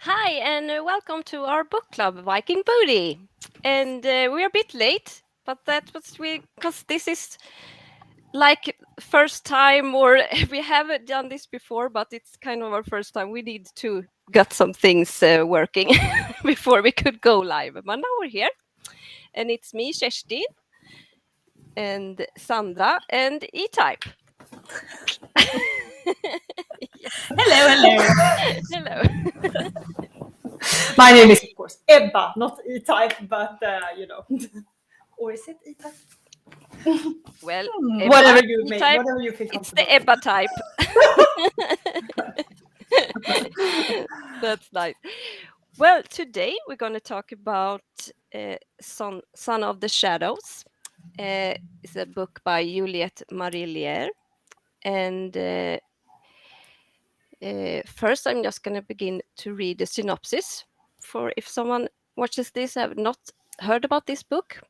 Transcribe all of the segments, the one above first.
Hi, and welcome to our book club, Viking Booty. And we're a bit late, but that was because this is like first time, or we haven't done this before, but it's kind of our first time. We need to get some things working before we could go live. But now we're here, and it's me, Kerstin, and Sandra, and E-Type. Yes. Hello. Hello. My name is, of course, Ebba, not E-Type, but or is it E-Type? Well, whatever Ebba, you make, E-Type, whatever you feel it's comfortable. the Ebba type. That's nice. Well, today we're going to talk about Son of the Shadows. It's a book by Juliette Marillier. And first, I'm just going to begin to read the synopsis for if someone watches this have not heard about this book.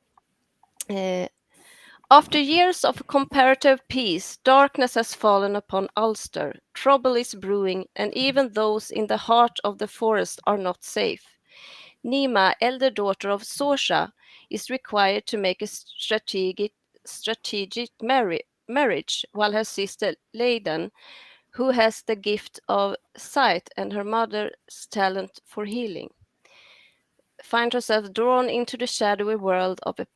After years of comparative peace, darkness has fallen upon Ulster. Trouble is brewing, and even those in the heart of the forest are not safe. Niamh, elder daughter of Sorcha, is required to make a strategic marriage, while her sister Liadan, who has the gift of sight and her mother's talent for healing, find herself drawn into the shadowy world of the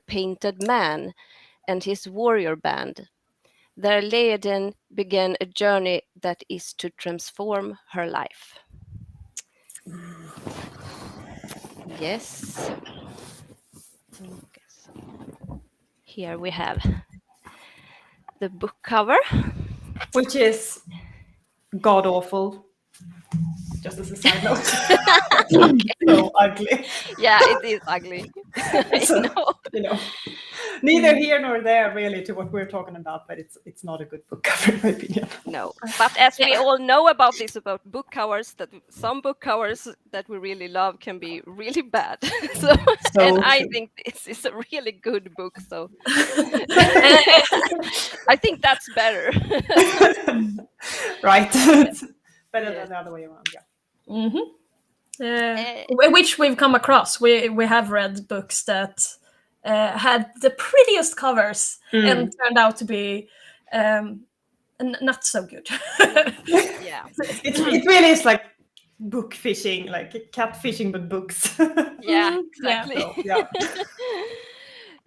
painted man and his warrior band. There Liadan began a journey that is to transform her life. Yes. Here we have the book cover, which is god awful. Just as a side note. So ugly. Yeah, it is ugly. So, I know. Neither here nor there really to what we're talking about, but it's not a good book cover in my opinion. No, but as we all know about book covers, that some book covers that we really love can be really bad. And I think this is a really good book, so I think that's better. Right. It's better than the other way around, yeah. Mm-hmm. Which we've come across. We have read books that had the prettiest covers and turned out to be not so good. Yeah, it really is like book fishing, like cat fishing, but books. Yeah, exactly. Yeah.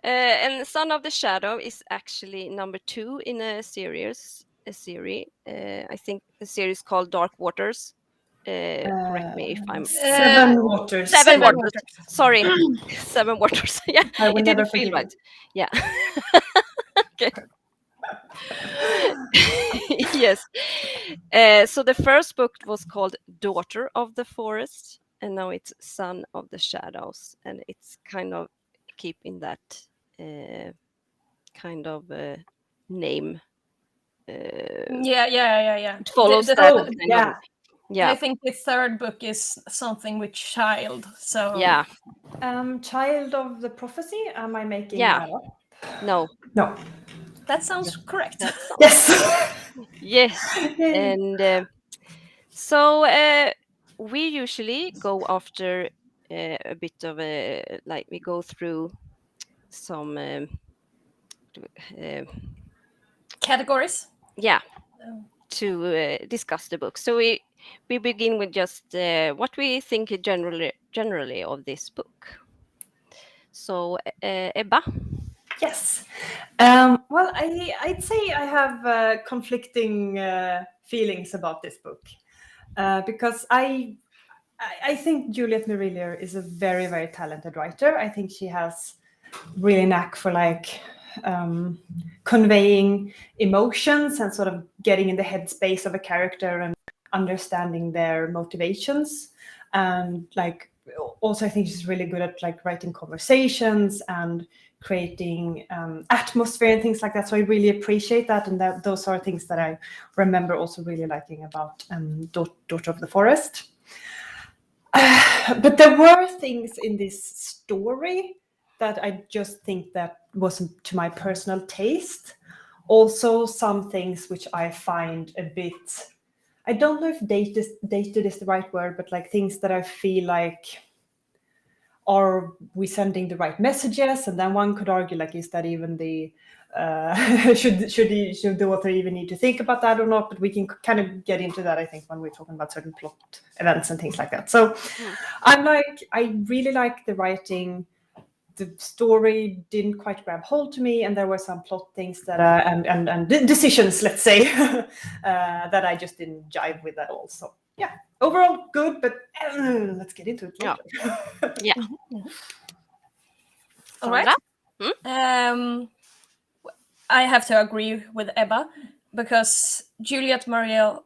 And Son of the Shadow is actually number 2 in a series. I think the series called Dark Waters. Correct me if I'm Seven Waters. Seven Waters. Sorry, Seven Waters. Yeah, I will it never didn't feel forgive right. Yeah. Okay. Yes. So the first book was called Daughter of the Forest, and now it's Son of the Shadows, and it's kind of keeping that kind of name. Yeah. It follows that. Yeah. Yeah. I think the third book is something with child. So yeah. Child of the Prophecy. Am I making Yeah. that up? No. That sounds correct. Yes. Yes. And so we usually go after a bit of a, like, we go through some categories. Yeah, to discuss the book. So we begin with just what we think generally of this book. So Ebba. Yes. Well, I'd say I have conflicting feelings about this book because I think Juliette Marillier is a very, very talented writer. I think she has really knack for like conveying emotions and sort of getting in the headspace of a character and understanding their motivations and like also I think she's really good at like writing conversations and creating atmosphere and things like that. So I really appreciate that, and those are things that I remember also really liking about Daughter of the Forest. But there were things in this story that I just think that wasn't to my personal taste. Also, some things which I find a bit, I don't know if dated is the right word, but like things that I feel like, are we sending the right messages? And then one could argue, like, is that even the should the author even need to think about that or not? But we can kind of get into that, I think, when we're talking about certain plot events and things like that. So I really like the writing. The story didn't quite grab hold to me, and there were some plot things that and decisions, let's say, that I just didn't jive with at all. So yeah, overall good, but let's get into it later. Yeah. All right. I have to agree with Ebba, because Juliet Marillier,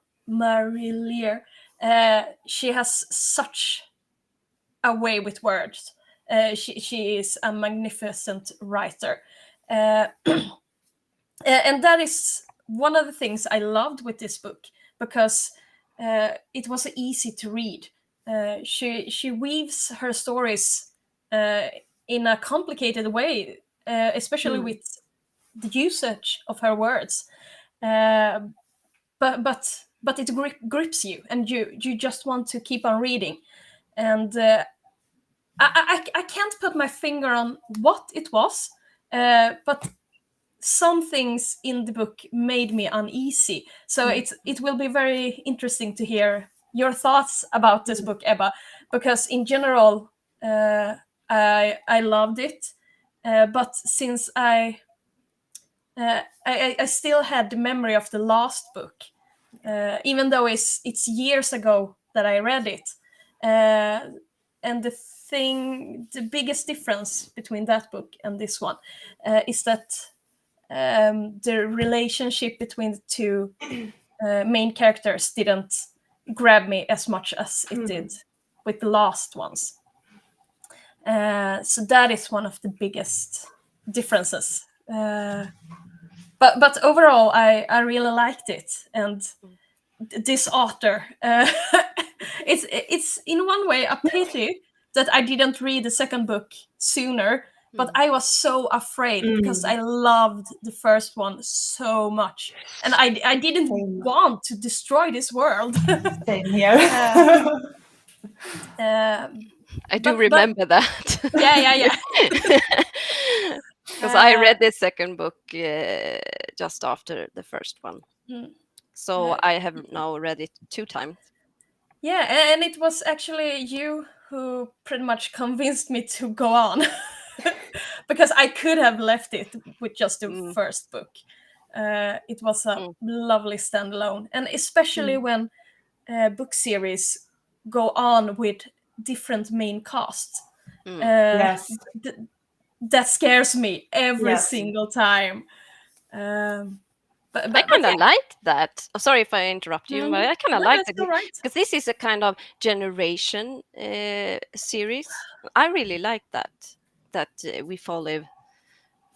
she has such a way with words. She is a magnificent writer. And that is one of the things I loved with this book, because it was easy to read. She weaves her stories in a complicated way, especially with the usage of her words. But it grips you, and you just want to keep on reading. And I can't put my finger on what it was, but some things in the book made me uneasy. So it will be very interesting to hear your thoughts about this book, Ebba, because in general, I loved it, but since I still had the memory of the last book, even though it's years ago that I read it, and the biggest difference between that book and this one is that the relationship between the two main characters didn't grab me as much as it did with the last ones. So that is one of the biggest differences. But overall, I really liked it, and this author, it's in one way a pity that I didn't read the second book sooner. But I was so afraid, because I loved the first one so much, and I didn't want to destroy this world. Same here. I do remember that. Yeah. Because I read the second book just after the first one. So I have now read it 2 times. Yeah, and it was actually you who pretty much convinced me to go on. Because I could have left it with just the first book. It was a lovely standalone, and especially when book series go on with different main casts. Yes. That scares me every single time. But I kind of like that. Oh, sorry if I interrupt you, but I kind of like that, because this is a kind of generation series. I really like that we follow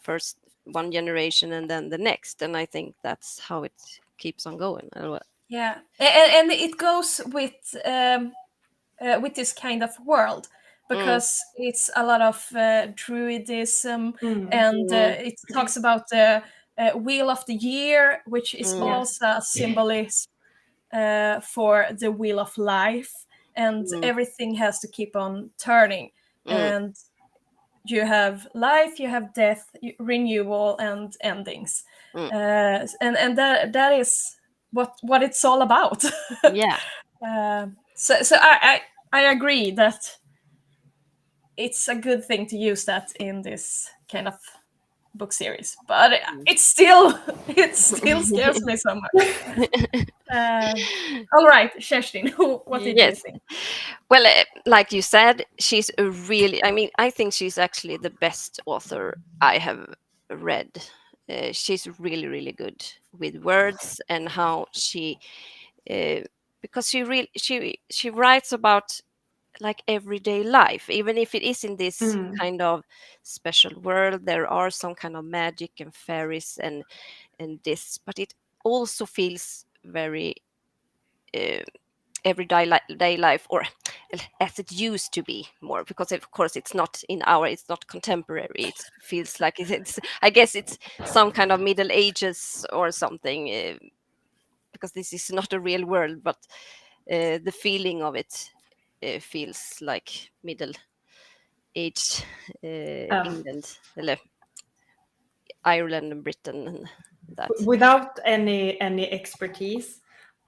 first one generation and then the next, and I think that's how it keeps on going. Yeah, and it goes with this kind of world, because it's a lot of druidism, and it talks about the wheel of the year, which is also a symbolism for the wheel of life, and everything has to keep on turning. And you have life, you have death, renewal, and endings. And that is what it's all about. Yeah. So I agree that it's a good thing to use that in this kind of book series, but it still scares me so much. All right, Kerstin, what did you think? Well, like you said, she's a really, I think she's actually the best author I have read. She's really, really good with words, and how she because she writes about like everyday life, even if it is in this kind of special world. There are some kind of magic and fairies and this, but it also feels very uh, day life, or as it used to be more, because of course it's not contemporary. It feels like it's I guess it's some kind of middle ages or something, because this is not a real world, but the feeling of it feels like middle age, England, Ireland and Britain and that. Without any expertise,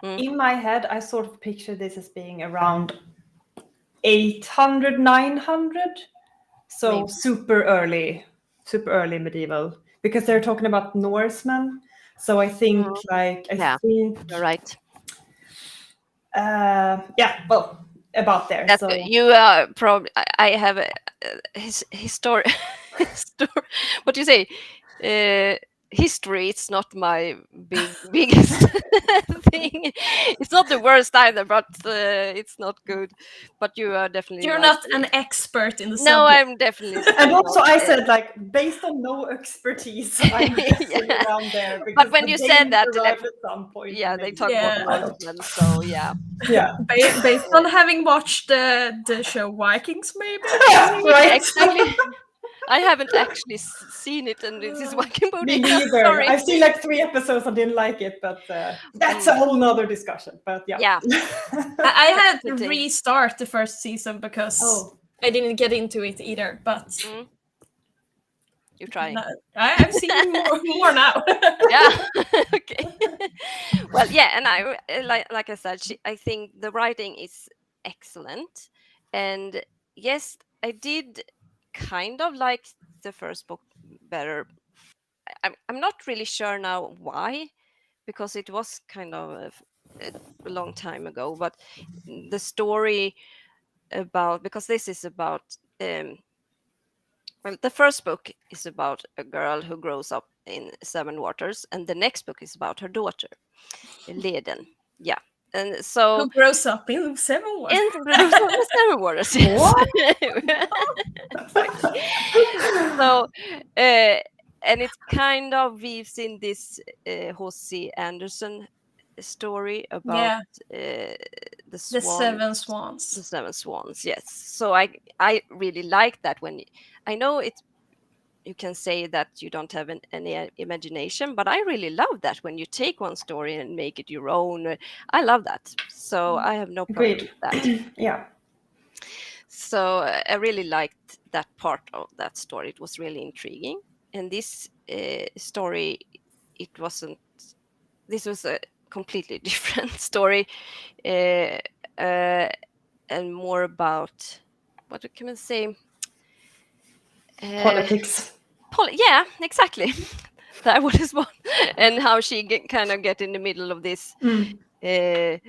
Mm. in my head, I sort of picture this as being around 800, 900. So Maybe. super early medieval, because they're talking about Norsemen. So I think I Yeah, think you're right. yeah, well, about there. That So you probably I have a history. What do you say? History. It's not my biggest thing. It's not the worst either, but it's not good. But you are definitely You're right. not an expert in the No, subject. I'm definitely and not. also I said, like, based on no expertise, I'm guessing Yeah. around there, because But when the you said Danes that, arrived at some point. yeah, And they maybe talk Yeah. about Norsemen, so yeah. yeah. Based on having watched the show Vikings, maybe. Maybe, Right. exactly. I haven't actually seen it, and this is Viking Me Booty. neither. Sorry. I've seen like 3 episodes and didn't like it, but that's a whole nother discussion. But yeah. Yeah. I had to Pity. restart the first season because Oh. I didn't get into it either. But You're trying. I've seen more now. Yeah. Okay. Well, yeah, and I like I said, I think the writing is excellent, and yes, I did kind of like the first book better. I'm not really sure now why, because it was kind of a long time ago, but the story about, because this is about well, the first book is about a girl who grows up in Seven Waters, and the next book is about her daughter, Liadan. Yeah, and so Who grows up in Seven Wars? in the Seven Waters, yes. Exactly. So, and it kind of weaves in this H.C. Anderson story about Yeah, the the swan, Seven the Swans. Seven Swans. Yes. So I really like that. When I know it, you can say that you don't have any imagination, but I really love that when you take one story and make it your own. I love that. So I have no problem Agreed. with that. Yeah. So I really liked that part of that story. It was really intriguing. And this story, it wasn't. This was a completely different story, uh, uh, and more about, what can man say? Politics. Yeah, exactly. That was one, and how she kind of get in the middle of this. The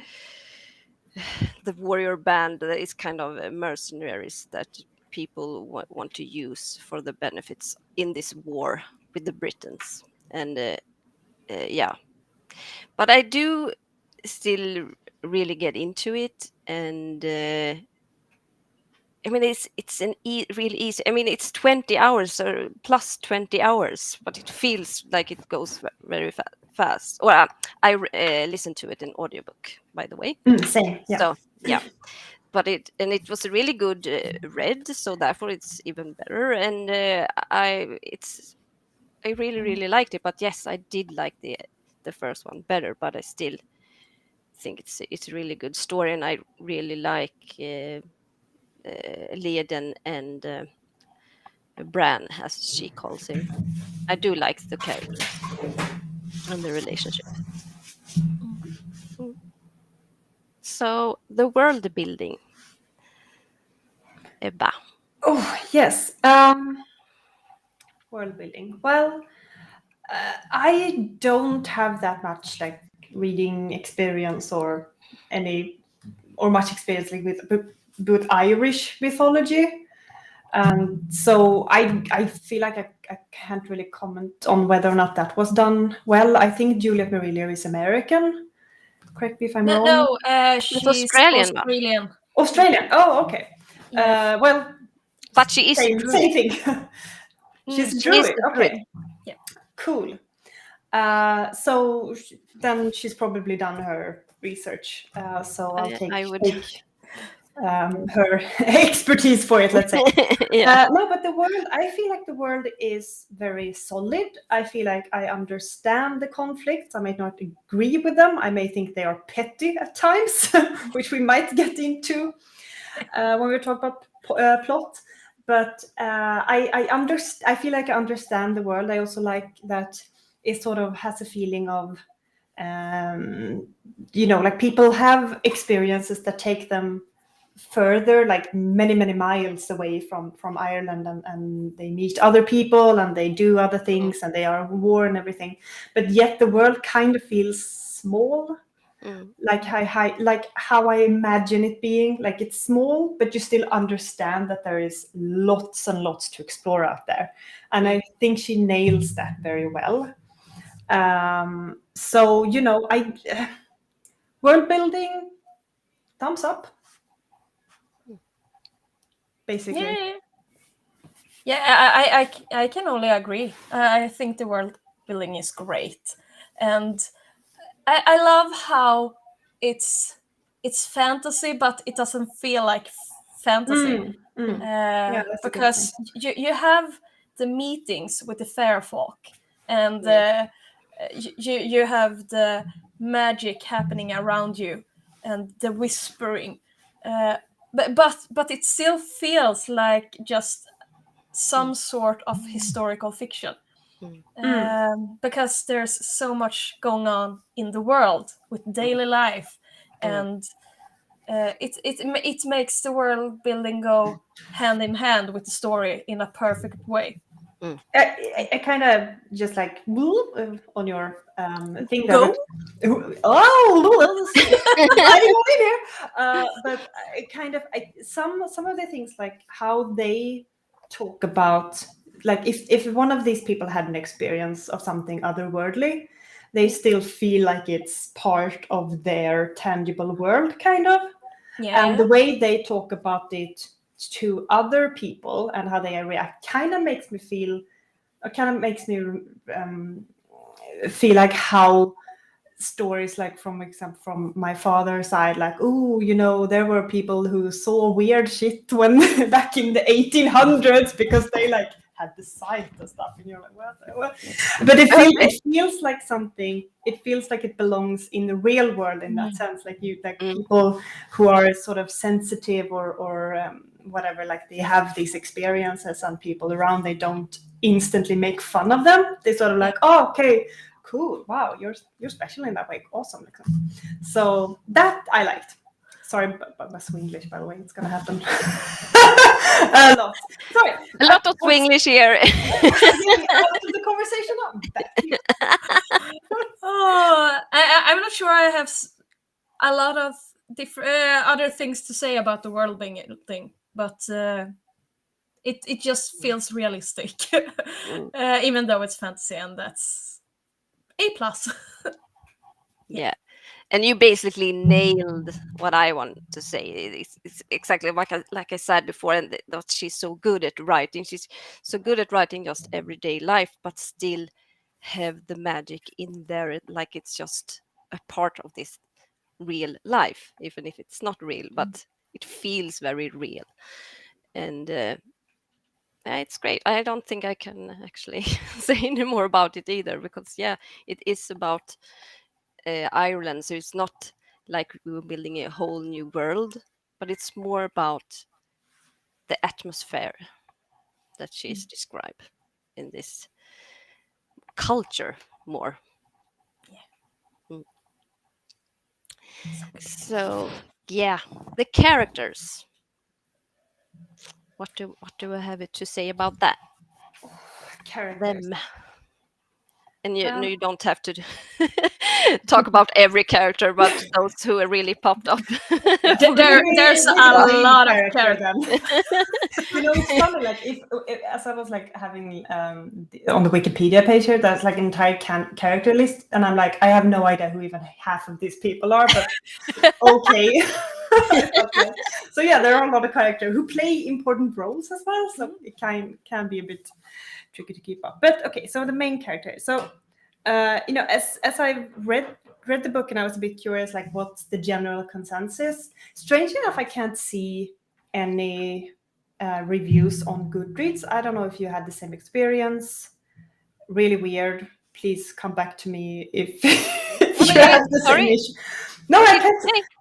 warrior band that is kind of mercenaries that people want to use for the benefits in this war with the Britons. And yeah, but I do still really get into it, and I mean, it's an really easy. I mean, it's 20 hours or plus 20 hours, but it feels like it goes very fast. Well, I listened to it in audiobook, by the way. Same. Yeah. So yeah, but it was a really good read, so therefore it's even better. And I really liked it. But yes, I did like the first one better, but I still think it's a really good story, and I really like Liadan and Bran, as she calls him. I do like the characters and the relationship. Mm. So the world building, Ebba. Oh yes. World building. Well, I don't have that much like reading experience or much experience like with Irish mythology. And so I feel like I can't really comment on whether or not that was done well. I think Juliet Marillier is American. Correct me if I'm wrong. No, It's she's Australian, va? Australian. Australian. Oh, okay. Yes. Well, But she is a same druid. thing. She's a She is druid. a druid. Okay. Yeah. Cool. So then she's probably done her research. So I'll I would. take her expertise for it, let's say. Yeah. No, but the world, I feel like the world is very solid. I feel like I understand the conflicts. I might not agree with them. I may think they are petty at times, which we might get into when we talk about plot. But I feel like I understand the world. I also like that it sort of has a feeling of, like people have experiences that take them further, like many miles away from Ireland, and they meet other people and they do other things and they are at war and everything, but yet the world kind of feels small, like how I imagine it being. Like it's small, but you still understand that there is lots and lots to explore out there, and I think she nails that very well. So I world building, thumbs up, basically. Yeah. Yeah, I can only agree. I think the world building is great, and I love how it's fantasy, but it doesn't feel like fantasy. Yeah, that's a good Because you have the meetings with the fair folk, and you have the magic happening around you, and the whispering. But it still feels like just some sort of historical fiction, because there's so much going on in the world with daily life, and it makes the world building go hand in hand with the story in a perfect way. I kind of just like whoop, on your thing there, Go. but oh, sliding on in here. But I kind of some of the things, like how they talk about, like if one of these people had an experience of something otherworldly, they still feel like it's part of their tangible world, kind of. And Yeah. the way they talk about it to other people and how they react kind of makes me feel, it kind of makes me feel like how stories, like from example from my father's side, like, oh, there were people who saw weird shit when back in the 1800s because they like had the sight and stuff, and you're like, what? But it feels like something. It feels like it belongs in the real world in that sense. Like people who are sort of sensitive or whatever, like they have these experiences, and people around, they don't instantly make fun of them. They sort of like, oh, okay, cool, wow, you're special in that way, awesome. So that I liked. Sorry about my Swinglish, by the way. It's gonna happen a lot. Sorry, A lot of Swinglish here. the conversation on. Oh, I'm not sure I have a lot of different other things to say about the world building thing, but it just feels realistic, even though it's fantasy, and that's A+. Yeah. And you basically nailed what I want to say. It's exactly like I said before, and that she's so good at writing. She's so good at writing just everyday life, but still have the magic in there, like it's just a part of this real life, even if it's not real, but it feels very real. And it's great. I don't think I can actually say any more about it either, because yeah, it is about Ireland. So it's not like we were building a whole new world, but it's more about the atmosphere that she's described in this culture more. Mm. So yeah, the characters. What do I have to say about that? Characters. Them. And you don't have to talk about every character, but those who are really popped up. There's a Main lot of character characters. then. It's funny. Like if as I was like having on the Wikipedia page here, there's like an entire character list, and I'm like, I have no idea who even half of these people are, but okay. Okay. So yeah, there are a lot of characters who play important roles as well, so it can be a bit tricky to keep up. But okay, so the main character. So as I read the book, and I was a bit curious, like what's the general consensus? Strangely enough, I can't see any reviews on Goodreads. I don't know if you had the same experience. Really weird. Please come back to me if, if you have the same issue. No,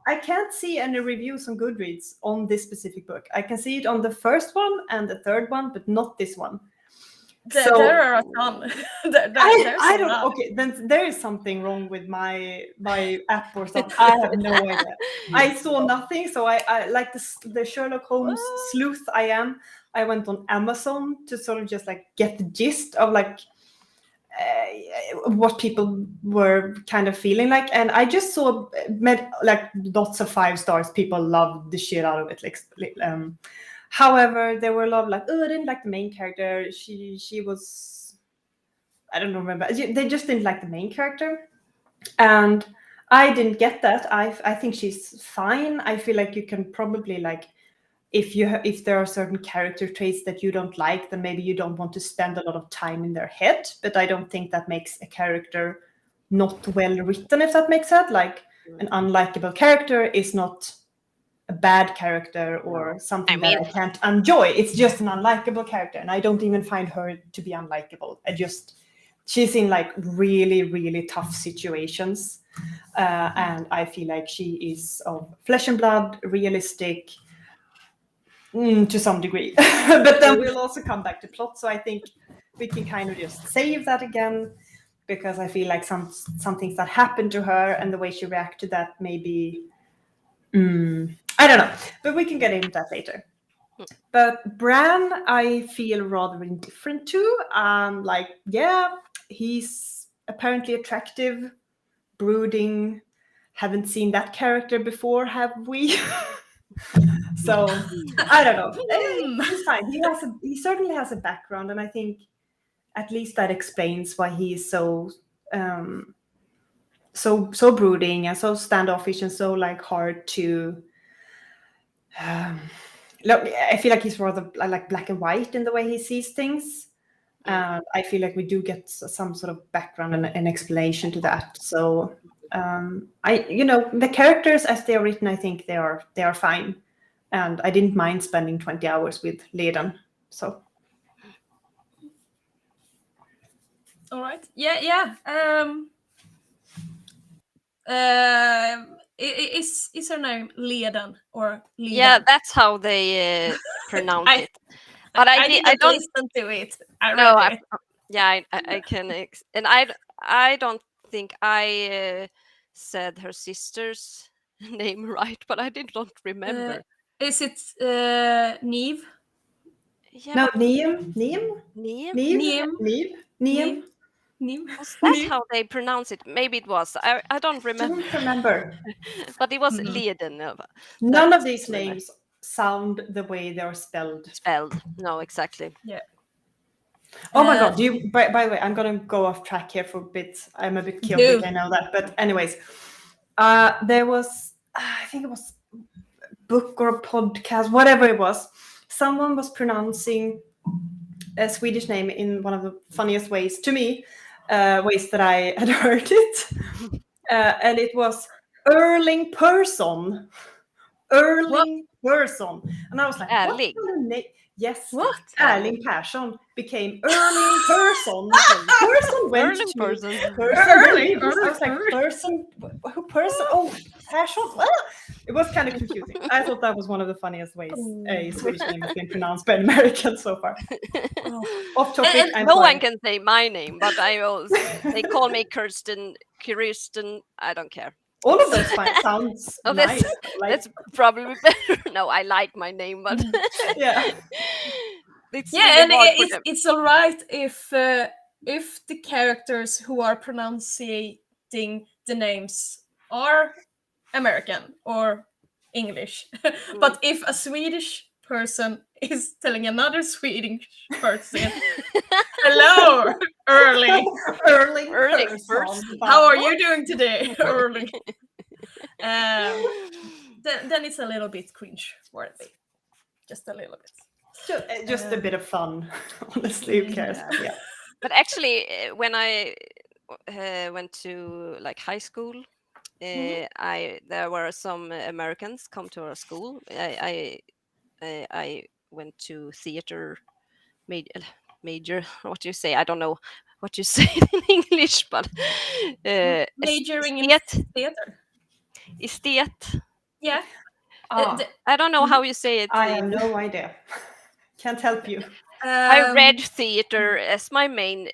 I can't see any reviews on Goodreads on this specific book. I can see it on the first one and the third one, but not this one. There are a ton. I don't know. Okay, then there is something wrong with my app or something. I have no idea. I saw nothing, so I like the Sherlock Holmes sleuth I am. I went on Amazon to sort of just like get the gist of like what people were kind of feeling like, and I just saw like lots of 5 stars. People loved the shit out of it. However, there were a lot of like, oh, I didn't like the main character. She was, I don't remember. They just didn't like the main character, and I didn't get that. I think she's fine. I feel like you can probably like, if there are certain character traits that you don't like, then maybe you don't want to spend a lot of time in their head. But I don't think that makes a character not well written, if that makes sense. Like an unlikable character is not a bad character or something that I can't enjoy. It's just an unlikable character, and I don't even find her to be unlikable. She's in like really, really tough situations, and I feel like she is of flesh and blood, realistic, to some degree. But then we'll also come back to plot, so I think we can kind of just save that again, because I feel like some things that happened to her and the way she reacted to that maybe I don't know, but we can get into that later. But Bran, I feel rather indifferent to. Like, yeah, he's apparently attractive, brooding. Haven't seen that character before, have we? So I don't know. He's fine. He certainly has a background, and I think at least that explains why he is so so brooding and so standoffish and so like hard to. Look, I feel like he's rather like black and white in the way he sees things. I feel like we do get some sort of background and an explanation to that. So the characters as they are written, I think they are fine, and I didn't mind spending 20 hours with Liadan. So. All right. Yeah. Is her name Liadan or Liadan? Yeah, that's how they pronounce it. But I don't listen to it. I can, and I don't think I said her sister's name right, but I did not remember. Is it Niamh? Yeah, no, Niamh. Was that how they pronounce it? Maybe it was. I don't remember. Don't remember. But it was Liadan. None of these names sound the way they're spelled. No, exactly. Yeah. Oh my god! By the way, I'm gonna go off track here for a bit. I'm a bit chaotic, I know that. But anyways, there was, I think it was a book or a podcast, whatever it was. Someone was pronouncing a Swedish name in one of the funniest ways to me, ways that I had heard it, and it was Erling Persson. Person, and I was like, Erling. What kind of name? Yes, what? Erling Persson became Erling Persson. Person went Erling to Persson. Erling. I was like, person. Who person? Oh, Persson. It was kind of confusing. I thought that was one of the funniest ways a Swedish name has been pronounced by an American so far. Off topic. And no one can say my name, but they call me Kirsten. I don't care. All of those sounds nice. That's probably better. No, I like my name, but yeah. It's all right if the characters who are pronouncing the names are American or English. But if a Swedish person is telling another Swedish person, hello, Erling. Erling Erling person. person. How are you doing today, Erling? Then it's a little bit cringe-worthy. Just a little bit. Just a bit of fun, honestly. Who cares? Yeah. But actually, when I went to like high school, there were some Americans come to our school. I went to theater major. What do you say? I don't know what you say in English, but Majoring in theater. Estet. Yeah. I don't know how you say it. I have no idea. Can't help you. I read theater as my main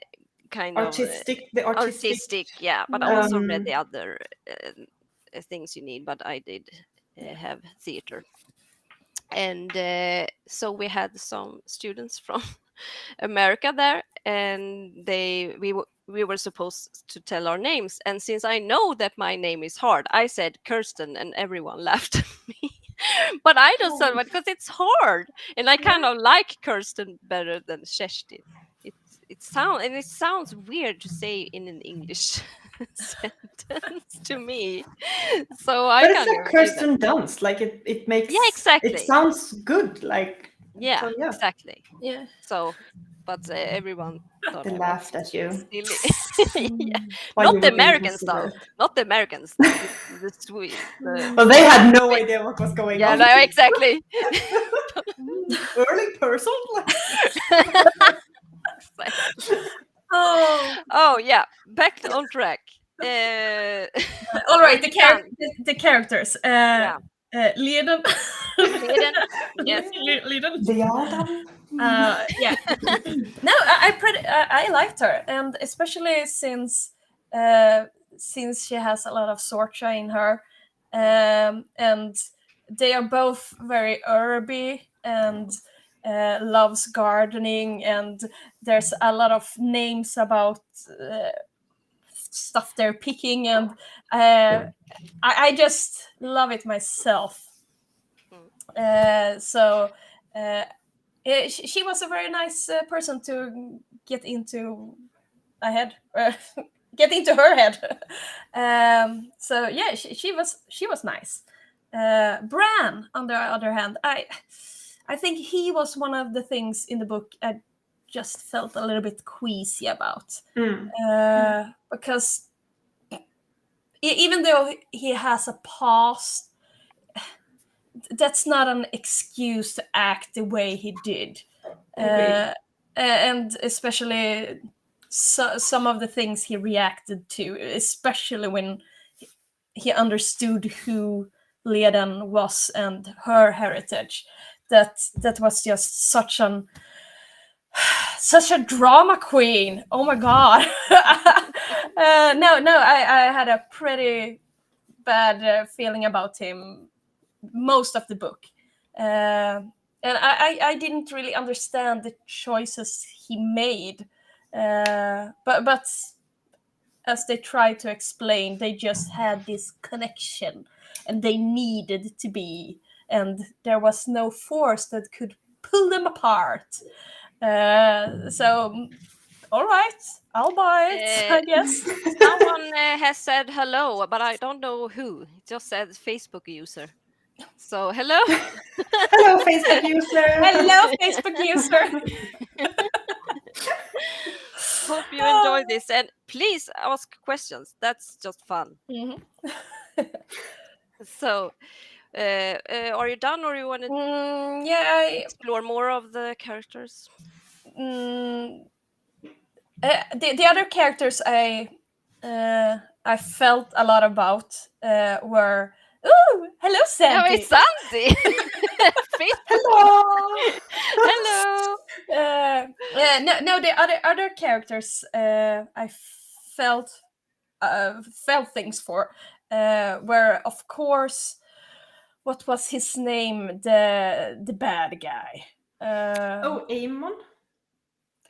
kind artistic, of artistic, yeah, but I also read the other things you need, but I did have theater. And so we had some students from America there, and we were supposed to tell our names, and since I know that my name is hard, I said Kirsten, and everyone laughed at me. But I just said it because it's hard, and I kind of like Kirsten better than Kerstin. It sounds weird to say in an English sentence to me. So I but it's kind like of Kirsten Dunst. Like it makes exactly. It sounds good. Like yeah, exactly. Yeah. So, but everyone thought they I laughed was at you. silly. Yeah. While Not you the were being Americans though. considerate. Not the Americans. The Swedes. Well, they had no idea what was going Yeah, on. no, exactly. Early person. Oh, yeah. Back on track. all right. The characters. Yeah. Liadan. Liadan. Yes. Liadan. Liadan. Yeah. No, I liked her, and especially since she has a lot of Sorcha in her, and they are both very herby and loves gardening, and there's a lot of names about stuff they're picking, and I just love it myself. So she was a very nice person to get into get into her head. So yeah, she was nice. Bran, on the other hand, I think he was one of the things in the book I just felt a little bit queasy about, because even though he has a past, that's not an excuse to act the way he did. And especially some of the things he reacted to, especially when he understood who Liadan was and her heritage, that was just such a drama queen. Oh my god. No, I had a pretty bad feeling about him most of the book, and I didn't really understand the choices he made, but as they tried to explain, they just had this connection and they needed to be, and there was no force that could pull them apart. So all right, I'll buy it, I guess. Someone has said hello, but I don't know who. It just said Facebook user. So hello. Hello, Facebook user. Hello, Facebook user. Hope you enjoy this, and please ask questions. That's just fun. So, are you done, or you want to explore more of the characters? The other characters I felt a lot about were hello, Sandy. Oh, it's Sandy. Hello. Hello. No, the other characters I felt things for were, of course, what was his name, the bad guy. Aemon.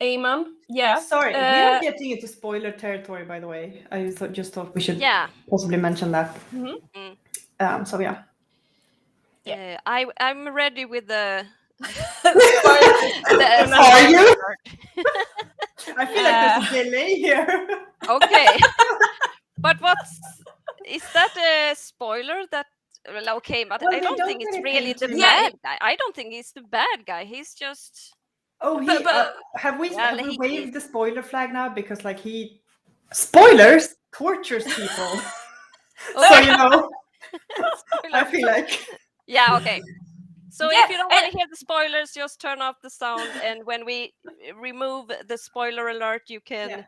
Aemon, yeah. Sorry, we are getting into spoiler territory, by the way. I just thought we should possibly mention that. So yeah. I'm ready with the. Are you? I feel like there's a delay here. Okay, but is that a spoiler? That okay, but I don't think it's really the bad guy. I don't think he's the bad guy. He's just. Oh, have we he waved the spoiler flag now? Because like he spoilers tortures people. So you know, I feel like okay. So if you don't want to hear the spoilers, just turn off the sound, and when we remove the spoiler alert, you can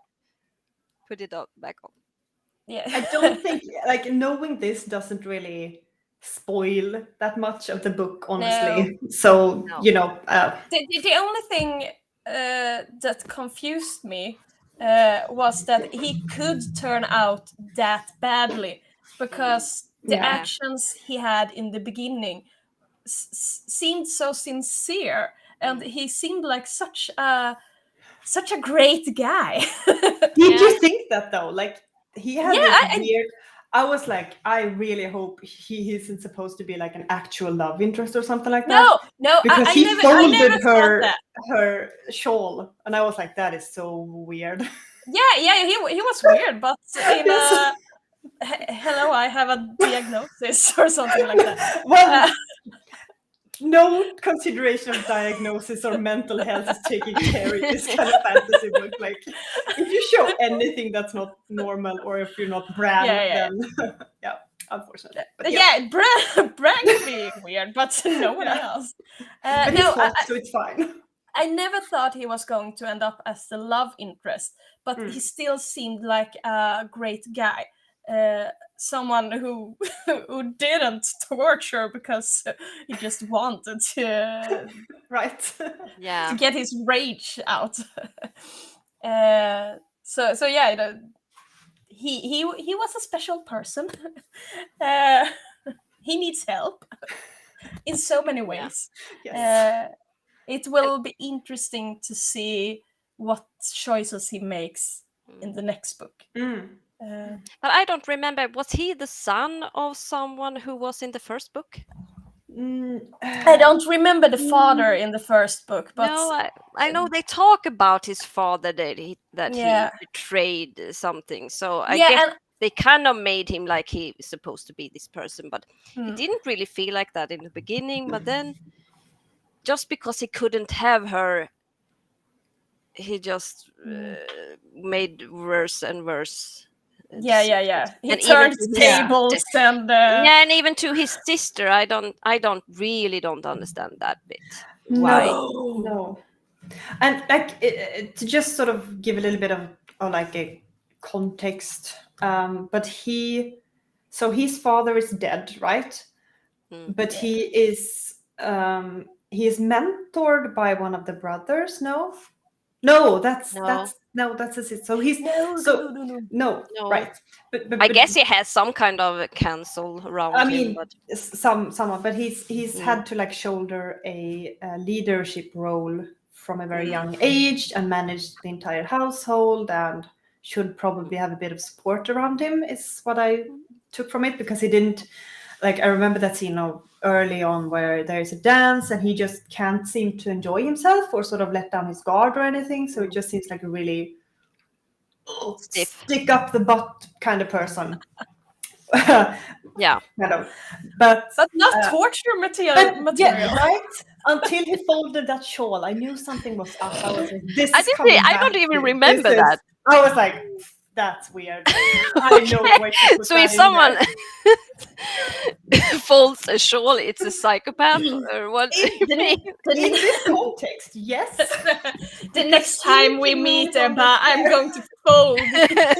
put it back on. Yeah, I don't think like knowing this doesn't really spoil that much of the book, honestly. No. So you know, the only thing that confused me was that he could turn out that badly, because the actions he had in the beginning seemed so sincere, and he seemed like such a great guy. Did you think that though? Like he had this weird. I was like, I really hope he isn't supposed to be like an actual love interest or something like that. No, because he folded her shawl, and I was like, that is so weird. Yeah, he was weird, but in hello, I have a diagnosis or something like that. Well, no consideration of diagnosis or mental health is taken care in this kind of fantasy book. Like, if you show anything that's not normal, or if you're not Bran, then unfortunately. But Bran being weird, but no one else. But no, so it's fine. I never thought he was going to end up as the love interest, but he still seemed like a great guy. Someone who didn't torture because he just wanted to to get his rage out. So yeah, you know, he was a special person. He needs help in so many ways. Yes. It will be interesting to see what choices he makes in the next book. But I don't remember. Was he the son of someone who was in the first book? I don't remember the father in the first book, but no, I know they talk about his father that he betrayed something. So I guess they kind of made him like he was supposed to be this person, but he didn't really feel like that in the beginning. But then, just because he couldn't have her, he just made worse and worse. Yeah. He turned tables and and even to his sister, I don't understand that bit. Why? No. And like to just sort of give a little bit of like a context, but his father is dead, right? But he is mentored by one of the brothers. No, that's a sister. So he's no, right. But I guess he has some kind of cancel around him. I mean, but he's had to like shoulder a leadership role from a very young age and manage the entire household, and should probably have a bit of support around him, is what I took from it, because he didn't like. I remember that scene of early on where there's a dance and he just can't seem to enjoy himself or sort of let down his guard or anything. So it just seems like a really stiff, stick up the butt kind of person. Yeah, but not torture material. Yeah, right. Until he folded that shawl, I knew something was up. I was like, "This is coming back." I don't even remember that. I was like, "That's weird." I know why. So if someone folds a shawl, it's a psychopath, or what? In this context, yes. The next time we meet, Ebba, I'm going to fold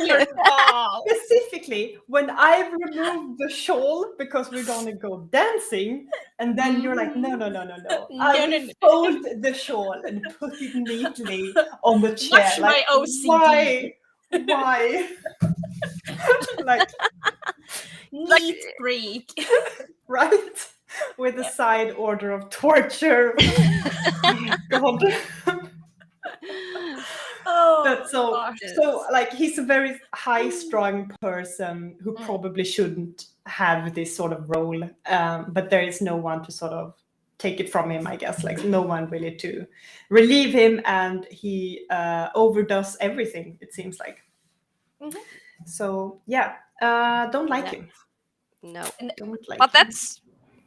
your shawl. Specifically, when I've removed the shawl because we're gonna go dancing, and then you're like, no. I will fold the shawl and put it neatly on the chair. Watch my OCD. Why? like neat break. Right? With a side order of torture. God. So gosh. like he's a very high-strung person who probably shouldn't have this sort of role, but there is no one to sort of take it from him, I guess. Like no one really to relieve him, and he overdoes everything, it seems like. So yeah, don't like him. No, Don't like but him.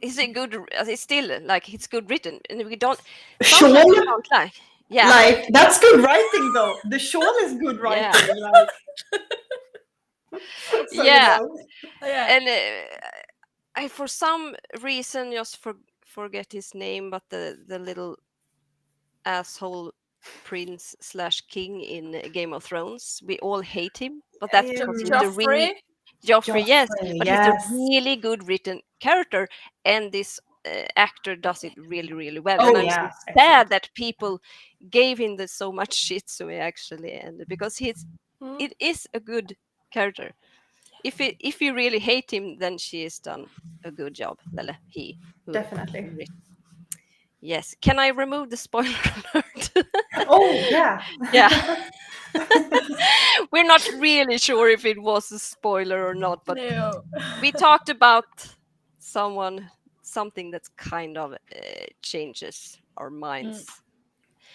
it's a good. It's still like it's good written, and we don't. Shawl? Sometimes we don't like. Yeah, Like that's good writing though. The shawl is good writing. Yeah. Like, so, yeah, Yeah. and I for some reason just forget his name, but the little asshole prince / king in Game of Thrones, we all hate him, but that's because he's a really Joffrey. Joffrey, yes, Joffrey, but he's a yes. really good written character, and this actor does it really, really well. Oh, And I'm yeah, so excellent. sad that people gave him so much shit to me actually, and because it is a good character. If you really hate him, then she has done a good job. Eller he who Definitely. wrote. Yes. Can I remove the spoiler alert? Oh yeah. Yeah. We're not really sure if it was a spoiler or not, but No. we talked about something that's kind of changes our minds.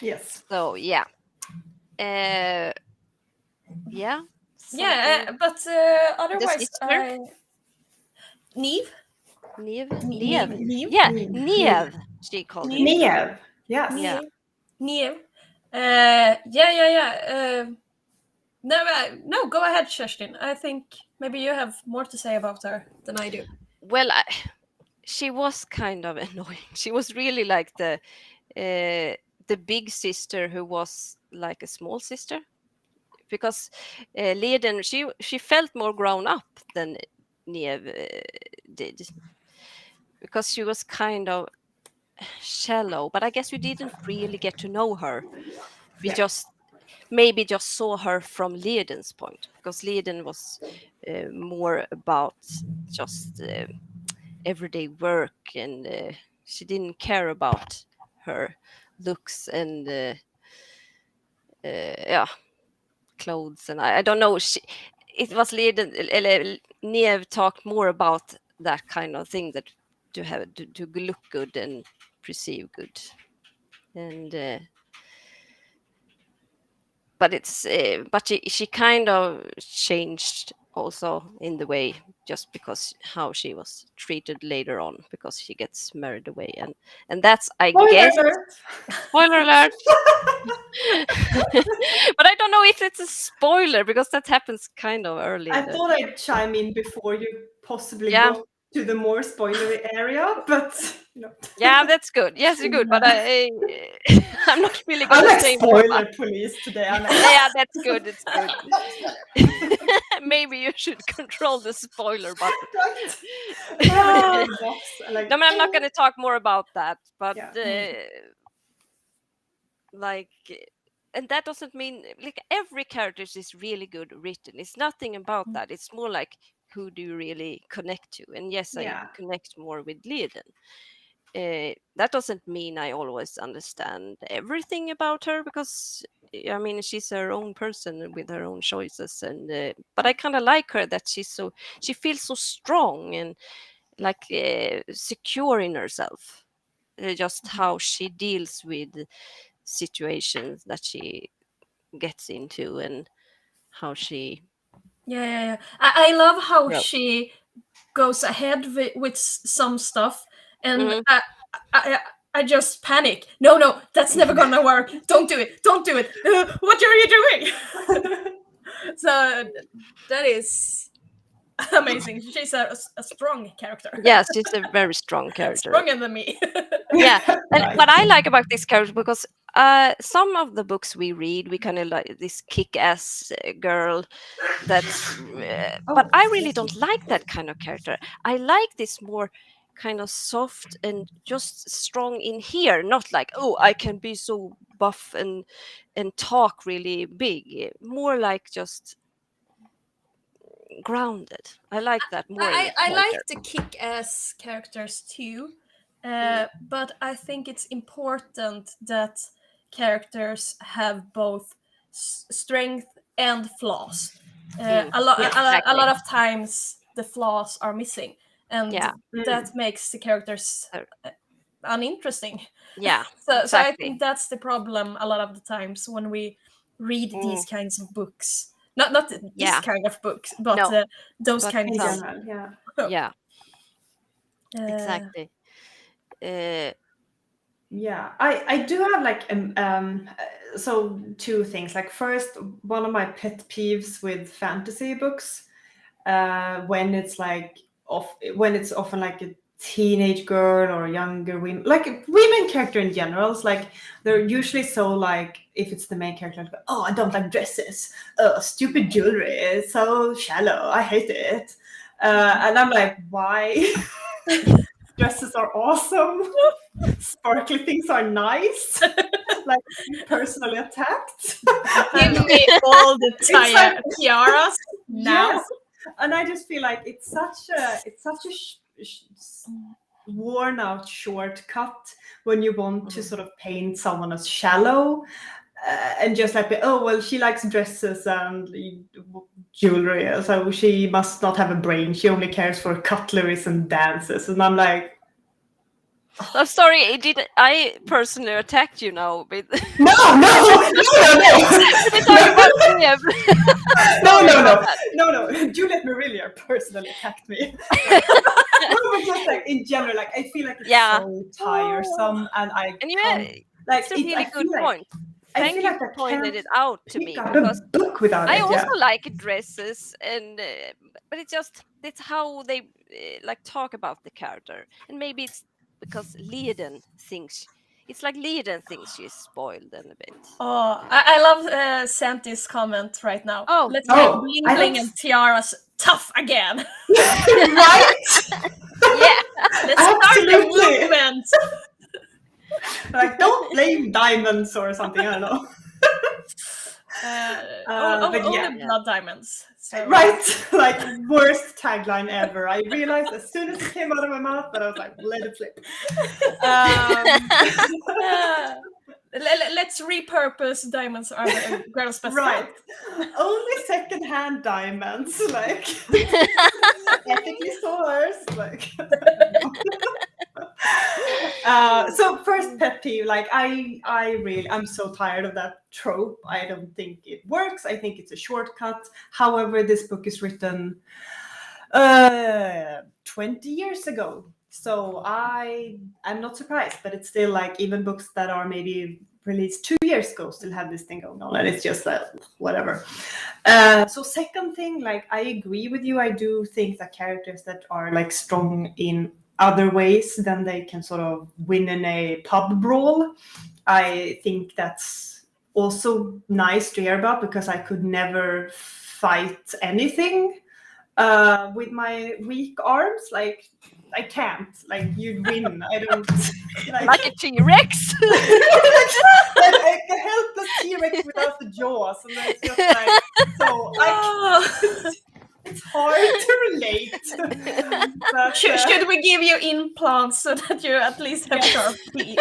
Yes. So yeah. Yeah. Yeah, Something. but The otherwise, sister, Niamh. Niamh. Niamh. Yeah, Niamh. Niamh. She called it. Niamh. Yes. Yeah. Niamh. Yeah. No, go ahead, Kerstin. I think maybe you have more to say about her than I do. Well, she was kind of annoying. She was really like the big sister who was like a small sister, because Liadan, she felt more grown up than Niamh did, because she was kind of shallow. But I guess we didn't really get to know her. We Yeah. maybe just saw her from Liadan's point, because Liadan was more about just everyday work, and she didn't care about her looks and yeah, clothes, and I don't know. It was Niamh talked more about that kind of thing, that to have to look good and perceive good, and but she kind of changed also in the way, just because how she was treated later on, because she gets married away, and that's, I guess, spoiler alert. But I don't know if it's a spoiler, because that happens kind of early I in the. thought I'd chime in before you possibly Yeah. got to the more spoilery area, but Yeah, that's good. Yes, you're good, but I'm not really I'm gonna like say more spoiler about. police today. I'm like, Yeah, that's good. It's good. Maybe you should control the spoiler button. Like, No, I'm not going to talk more about that. But yeah. like, and that doesn't mean like every character is really good written. It's nothing about that. It's more like, who do you really connect to? And yes, I Yeah. connect more with Liadan. That doesn't mean I always understand everything about her, because I mean, she's her own person with her own choices, and but I kind of like her, that she feels so strong and like secure in herself, just how she deals with situations that she gets into, and how she Yeah. I love how well, she goes ahead with some stuff, and mhm. I just panic. No, that's never gonna work. Don't do it. Don't do it. What are you doing? So that is amazing. She's a strong character. Yes, she's a very strong character. Stronger than me. Yeah, and Nice. what I like about this character, because some of the books we read, we kind of like this kick-ass girl that's but I really don't like that kind of character. I like this more kind of soft and just strong in here, not like, oh, I can be so buff and talk really big, more like just grounded. I like that more in a I character. like the kick-ass characters too, Mm. but I think it's important that characters have both strength and flaws. Mm, A lot exactly. of times the flaws are missing, and Yeah. that makes the characters Uh, uninteresting. Yeah, So I exactly. think that's the problem a lot of the times when we read Mm, these kinds of books. Not this yeah. kind of books, but No, those but kinds In of. some. general, yeah. Yeah, Uh, exactly. Uh, Yeah, I do have like so two things. Like first, one of my pet peeves with fantasy books, when it's like when it's often like a teenage girl or younger women, like a women character in general. It's like they're usually so like if it's the main character, like, oh, I don't like dresses. Oh, stupid jewelry. It's so shallow. I hate it. And I'm like, why? Dresses are awesome. Sparkly things are nice. Like personally attacked. Give And me all the it's like tiaras now. yes, and I just feel like it's such a worn out shortcut when you want to sort of paint someone as shallow. And just like, oh well, she likes dresses and jewelry, so she must not have a brain. She only cares for cutleries and dances. And I'm like, I'm sorry, I personally attacked you now with no, we talk about Niamh. no, Sorry no, about no, that. no, no. Juliet Marillier personally attacked me. No, but just like in general, like I feel like it's Yeah. so tiresome, and I And can't like it's a it. really good point. I Thank feel you like for I pointing can't it out to pick me up a because book without I it. also Yeah, like dresses, and but it's how they like talk about the character, and maybe it's because Liadan thinks it's like Liadan thinks she's spoiled a bit. Oh, I love Santi's comment right now. Oh, Let's yeah, make Oh, bling I bling don't. and tiaras tough again. Right? yeah, Let's start a Absolutely. movement. Like, don't blame diamonds or something. I don't know. But Only yeah, yeah. blood diamonds. So right. Like worst tagline ever. I realized as soon as it came out of my mouth, but I was like, let it flip. uh, let's repurpose diamonds are the girls' best Right. friend. Only secondhand diamonds, like ethically sourced, like. So first pet peeve, like I'm so tired of that trope. I don't think it works. I think it's a shortcut. However, this book is written 20 years ago. So I'm not surprised, but it's still like even books that are maybe released 2 years ago still have this thing going on, and it's just like whatever. So second thing, like I agree with you. I do think that characters that are like strong in other ways than they can sort of win in a pub brawl, I think that's also nice to hear about, because I could never fight anything with my weak arms. Like I can't. Like you'd win. I don't like a T-Rex. like a helpless T-Rex without the jaws, and it's just like so. It's hard to relate. But, Should we give you implants so that you at least have sharp teeth?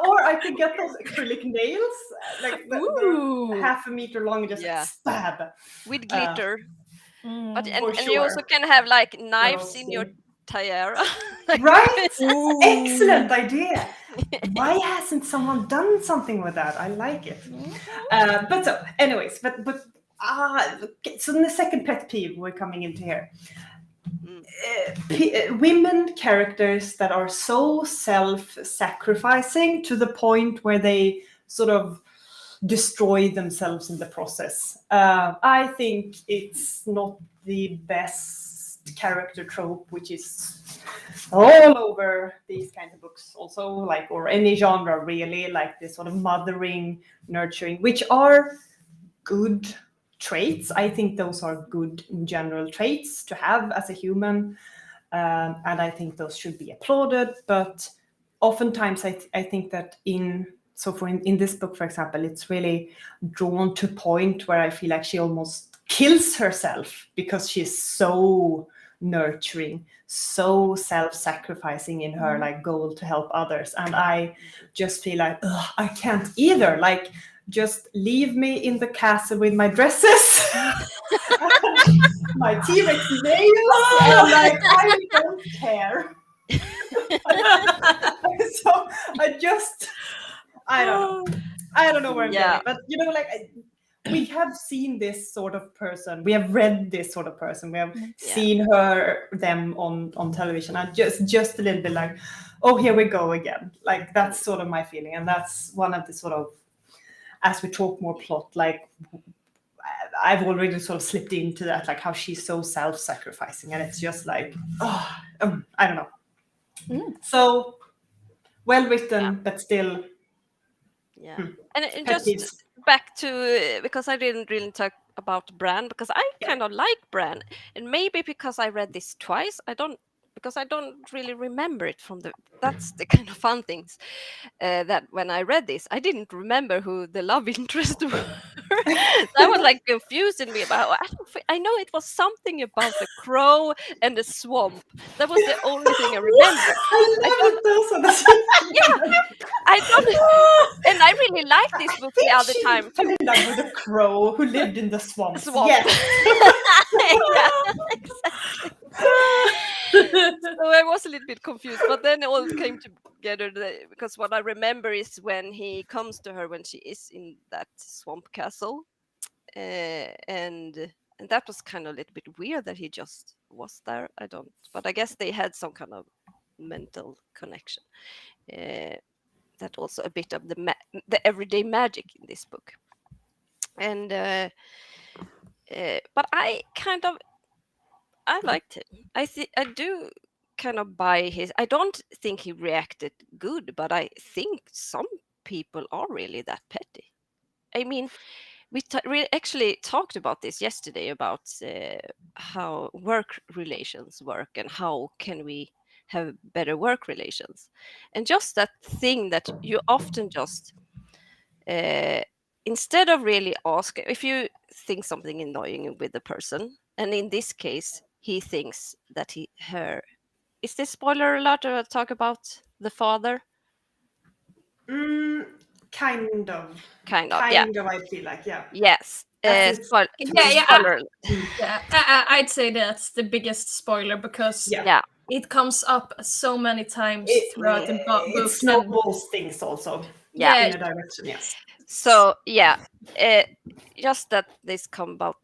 or I could get those acrylic nails, like they're Ooh. half a meter long, and just Yeah. like stab. With glitter. But Mm. and For you also sure. can have like But knives in your also- tiara. Like- Right? Ooh. Excellent idea. Why hasn't someone done something with that? I like it. But so, anyways, but okay, so in the second pet peeve we're coming into here. Women characters that are so self-sacrificing to the point where they sort of destroy themselves in the process. I think it's not the best character trope, which is all over these kinds of books also, like, or any genre really, like this sort of mothering, nurturing, which are good traits. I think those are good general traits to have as a human, and I think those should be applauded. But oftentimes I think that in this book, for example, it's really drawn to a point where I feel like she almost kills herself because she's so nurturing, so self-sacrificing in her like goal to help others, and I just feel like I can't either. Like just leave me in the castle with my dresses, my T-Rex nails, and like I don't care. So I don't know. I don't know where I'm Yeah. getting, but like we have seen this sort of person. We have read this sort of person. We have seen them on television. And just a little bit like, oh, here we go again. Like that's sort of my feeling, and that's one of the sort of, as we talk more plot, like I've already sort of slipped into that, like how she's so self-sacrificing, and it's just like, oh, I don't know. So well written, but still. Yeah. And Pet just peeves. back to, because I didn't really talk about Bran, because I kind of like Bran, and maybe because I read this twice, because I don't really remember it from that's the kind of fun things, that when I read this, I didn't remember who the love interest were. I was like confused in me about, I know it was something about the crow and the swamp. That was the only thing I remember. I love it also. Yeah, I don't, and I really liked this book the other She time fell too. in love with a crow who lived in the swamps. Swamp. Yes. Yeah, exactly. So I was a little bit confused, but then it all came together, because what I remember is when he comes to her when she is in that swamp castle, and that was kind of a little bit weird that he just was there. But I guess they had some kind of mental connection. That also a bit of the everyday magic in this book, and but I liked him. I do kind of buy his. I don't think he reacted good, but I think some people are really that petty. I mean, we actually talked about this yesterday, about how work relations work and how can we have better work relations, and just that thing that you often just instead of really ask, if you think something annoying with the person, and in this case he thinks that her, is this spoiler alert to talk about the father? Kind of. Kind of, yeah. I feel like, yeah. Yes. As it's Spoiler. Yeah, I'd say that's the biggest spoiler, because Yeah. it comes up so many times throughout the book. It snowballs things also. Yeah. In a direction, yes. So yeah, just that this come about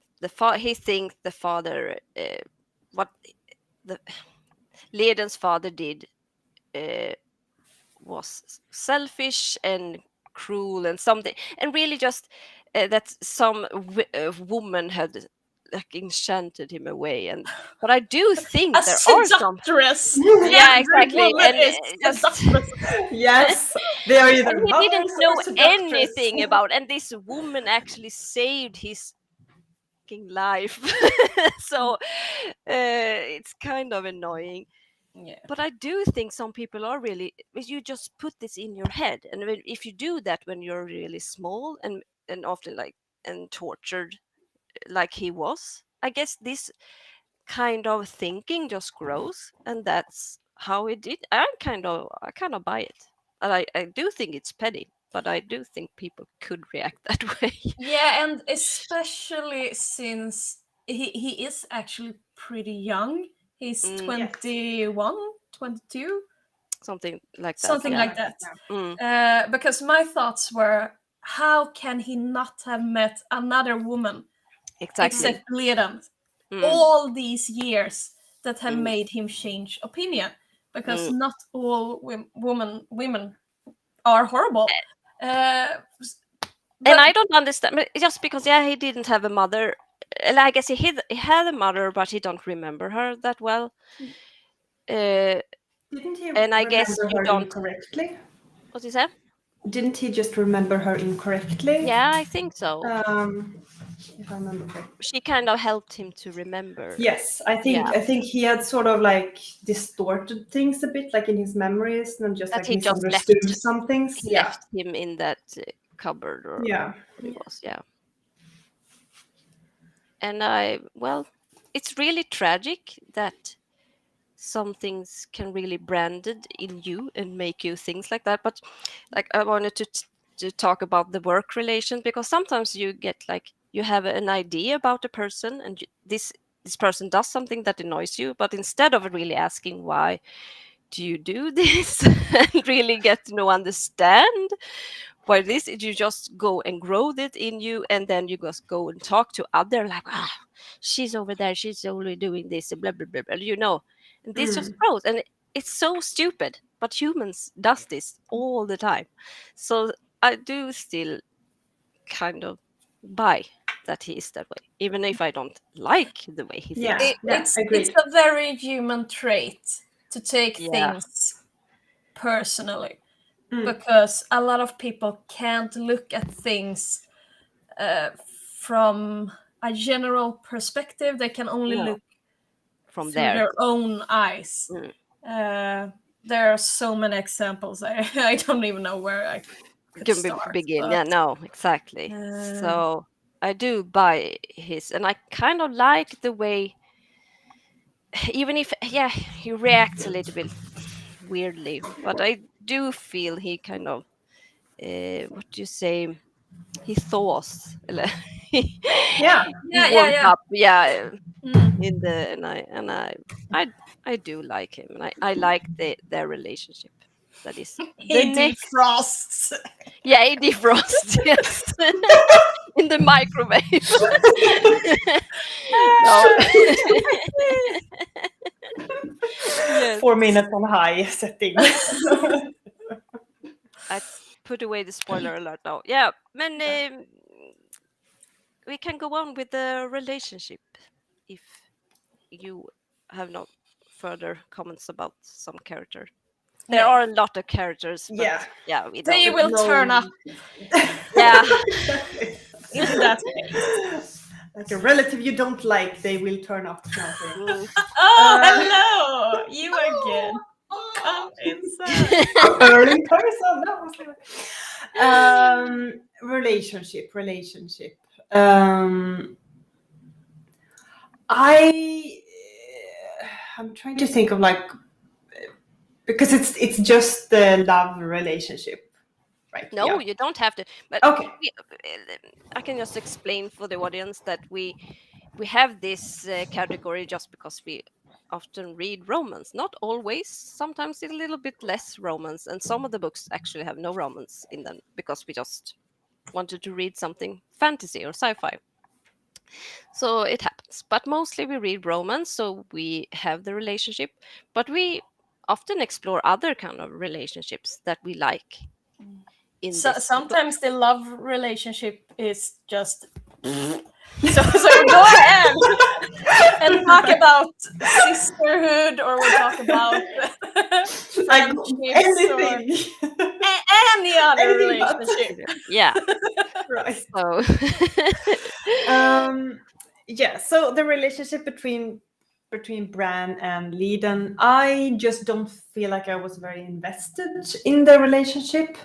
he thinks the father, what the Liadan's father did, was selfish and cruel and something, and really just that some woman had like enchanted him away, but I do think A there are some. seductress. Yeah, Every exactly, woman and is just seductress. Yes, they are either and he mothers didn't or know seductress. anything about, and this woman actually saved his fucking life. So it's kind of annoying. Yeah. But I do think some people are really, you just put this in your head, and if you do that when you're really small and often like and tortured like he was, I guess this kind of thinking just grows, and that's how it did. I kind of buy it, and I do think it's petty, but I do think people could react that way. Yeah, and especially since he is actually pretty young. He's 21, 22, Something like that. something Yeah. like that. Because my thoughts were, how can he not have met another woman Exactly. except Liadan all these years that have made him change opinion? Because not all women are horrible. And I don't understand, but just because he didn't have a mother. I guess he had a mother, but he don't remember her that well. Didn't he And I guess remember you her don't. incorrectly? What is that? Didn't he just remember her incorrectly? Yeah, I think so. If I remember correctly. She kind of helped him to remember. Yes, I think he had sort of like distorted things a bit, like in his memories, and just That like he just misunderstood some things. He left him in that cupboard, or what it was. Yeah. And it's really tragic that some things can really branded in you and make you things like that. But like I wanted to to talk about the work relation, because sometimes you get like you have an idea about a person, and this person does something that annoys you, but instead of really asking why do you do this and really get to know, understand why this, you just go and grow it in you, and then you just go and talk to other, like, she's over there, she's only doing this, blah blah blah, blah. And this just grows, and it's so stupid, but humans does this all the time. So I do still kind of buy that he is that way, even if I don't like the way he thinks. It's a very human trait to take Yeah. things personally, because a lot of people can't look at things from a general perspective. They can only look from through there. their own eyes. There are so many examples. I don't even know where I could start, begin. but, Yeah, no, exactly. So I do buy his, and I kind of like the way, even if he reacts a little bit weirdly, but I do feel he kind of what do you say, he thaws, eller he warms up, in the, and I do like him, and I like their relationship. That is the he next. defrosts. Yeah, he defrosts, yes. In the microwave. No. Yes. 4 minutes on high setting. I put away the spoiler alert now. Yeah, but we can go on with the relationship if you have not further comments about some character. There are a lot of characters, but we don't. They will turn up. Yeah. In that case. Like a relative you don't like, they will turn up something. Hello! You again. Come inside. Early person. No, relationship. I'm trying to think of, like, because it's just the love relationship, right? No, you don't have to. But okay, I can just explain for the audience that we have this category just because we often read romance. Not always. Sometimes it's a little bit less romance, and some of the books actually have no romance in them because we just wanted to read something fantasy or sci-fi. So it happens, but mostly we read romance, so we have the relationship, but we often explore other kind of relationships that we like. Sometimes the love relationship is just so go ahead and talk about sisterhood, or we talk about friendships, anything. or any other relationship. Yeah. Right. So so the relationship between Bran and Liadan, I just don't feel like I was very invested in the relationship.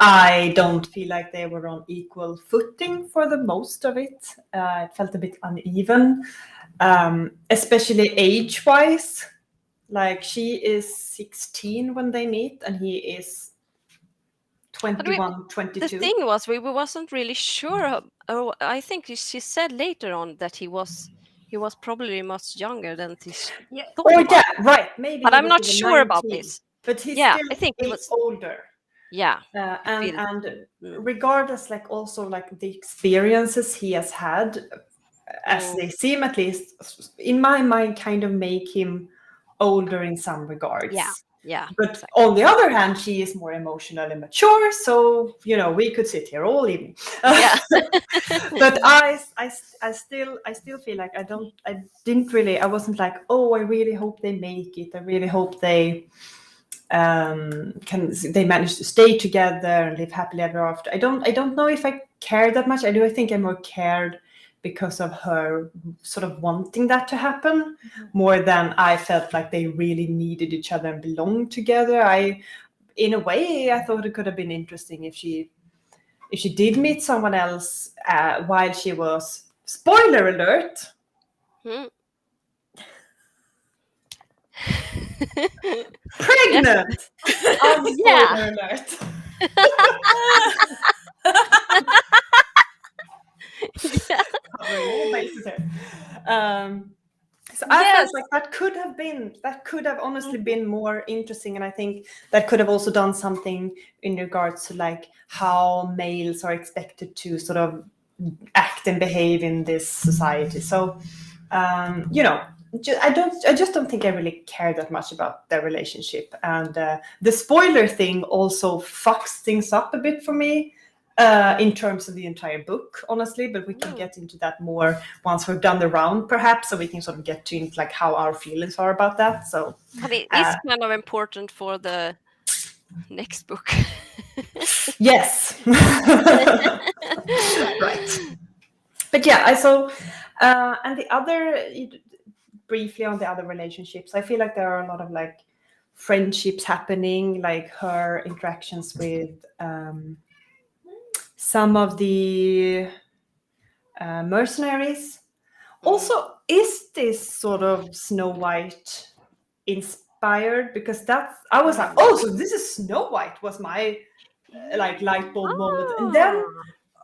I don't feel like they were on equal footing for the most of it. It felt a bit uneven, especially age-wise. Like, she is 16 when they meet, and he is 21, 22. The thing was, we wasn't really sure. I think she said later on that he was probably much younger than this. Right. Maybe. But I'm not sure 19, about this. But he's still I think he was older. Yeah. And regardless, like, also, like, the experiences he has had, as they seem, at least in my mind, kind of make him older in some regards. Yeah. But exactly. on the other hand, she is more emotionally mature, so we could sit here all evening. Yeah. But I still feel like I wasn't like, oh, I really hope they make it. I really hope they they manage to stay together and live happily ever after. I don't know if I care that much. I think I more cared because of her sort of wanting that to happen, more than I felt like they really needed each other and belonged together. In a way, I thought it could have been interesting if she did meet someone else while she was, spoiler alert, pregnant. Spoiler alert. Covering all bases here. So I Yes. felt like that could have honestly been more interesting, and I think that could have also done something in regards to like how males are expected to sort of act and behave in this society. So I just don't think I really care that much about their relationship, and the spoiler thing also fucks things up a bit for me. In terms of the entire book, honestly, but we can get into that more once we've done the round, perhaps, so we can sort of get to like how our feelings are about that. So, But it is kind of important for the next book. yes, right. But yeah, and the other, briefly on the other relationships, I feel like there are a lot of like friendships happening, like her interactions with some of the mercenaries. Also, is this sort of Snow White inspired? Because I was like, oh, so this is Snow White, was my like light bulb moment. And then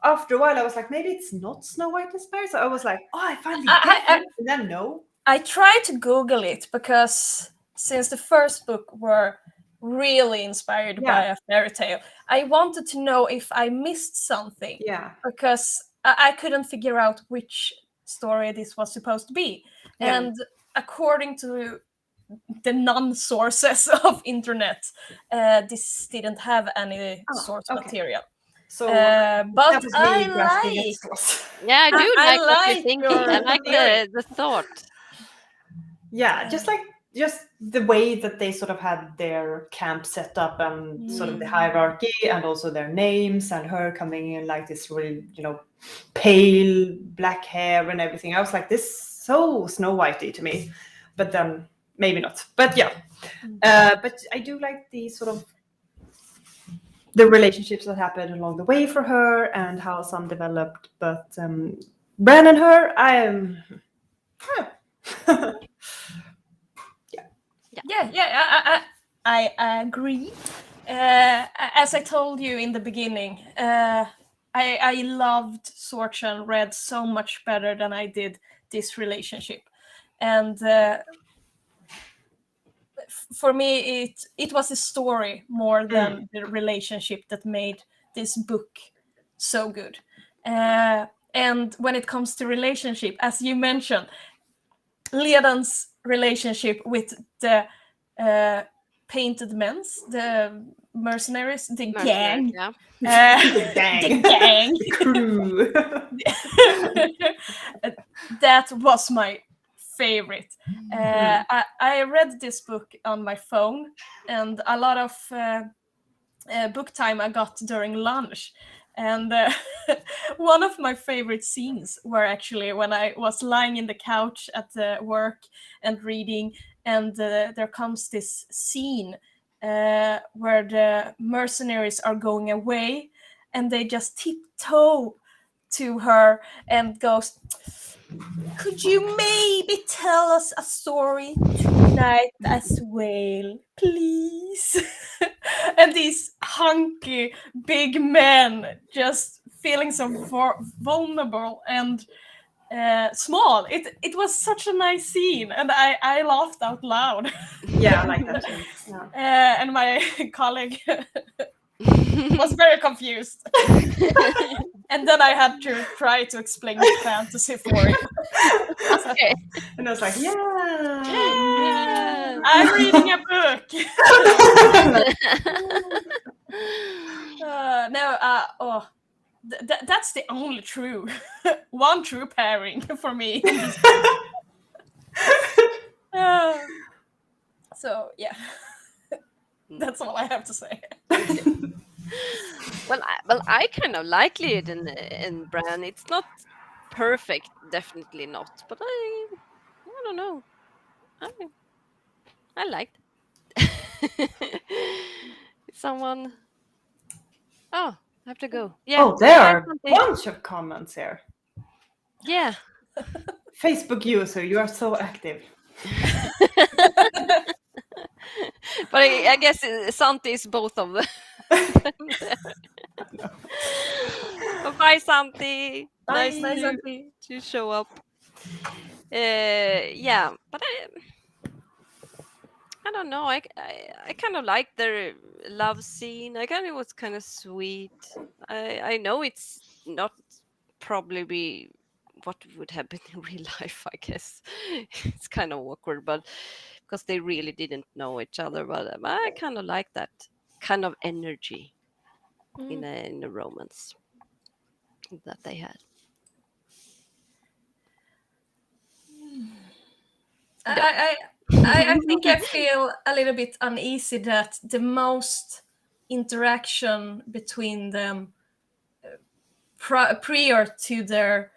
after a while, I was like, maybe it's not Snow White inspired. So I was like, oh, I finally get it. And then no. I tried to Google it because since the first book were really inspired by a fairy tale, I wanted to know if I missed something. Yeah. Because I couldn't figure out which story this was supposed to be. Yeah. And according to the non-sources of internet, this didn't have any source material. So, but I like. Yeah, I do like what you're like thinking. your I like the thought. Yeah, just the way that they sort of had their camp set up and sort of the hierarchy and also their names and her coming in like this really, pale black hair and everything. I was like, this is so Snow Whitey to me, but then maybe not. But yeah, but I do like the sort of the relationships that happened along the way for her and how some developed. But Bran and her, I am. I agree. As I told you in the beginning, I loved Sorcha and Red so much better than I did this relationship, and for me, it was the story more than the relationship that made this book so good. And when it comes to relationship, as you mentioned, Liadan's relationship with the painted men's, the mercenaries, the gang. Yeah. The gang. The crew. That was my favorite. I read this book on my phone, and a lot of book time I got during lunch. And one of my favorite scenes were actually when I was lying in the couch at work and reading, and there comes this scene where the mercenaries are going away, and they just tiptoe to her and goes, "Could you maybe tell us a story tonight as well, please?" And these hunky big men just feeling so vulnerable and small. It was such a nice scene, and I laughed out loud. Yeah, I like that too. Yeah. And my colleague was very confused. And then I had to try to explain the fantasy for it. Okay. And I was like, yeah. I'm reading a book. That's the only true one true pairing for me. So yeah, that's all I have to say. Well, I kind of like Liadan and Bran. It's not perfect, definitely not. But I don't know. I liked. Someone. Oh, I have to go. Yeah. Oh, there are a bunch of comments here. Yeah. Facebook user, you are so active. But I guess Santi is both of them. But bye, Santi. Nice Bye. Nice, Auntie. to show up. Yeah, but I don't know. I kind of like their love scene. I kind of was kind of sweet. I know it's not probably what would happen in real life. I guess it's kind of awkward, but because they really didn't know each other. But I kind of like that kind of energy in a romance that they had. I think I feel a little bit uneasy that the most interaction between them prior to their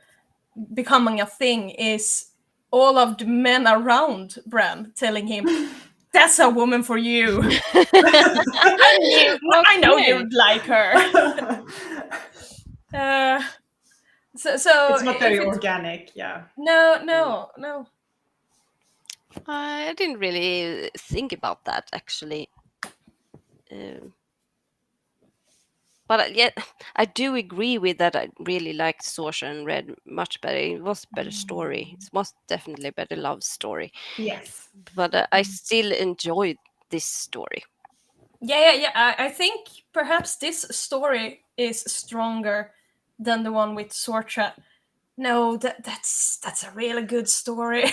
becoming a thing is all of the men around Bran telling him, "That's a woman for you." I know Okay. you'd like her. So It's not if very it's- organic, yeah. No. I didn't really think about that actually. But yet, I do agree with that. I really liked Sorcha and Red much better. It was a better story. It was definitely a better love story. Yes. But I still enjoyed this story. Yeah. I think perhaps this story is stronger than the one with Sorcha. No, that's a really good story.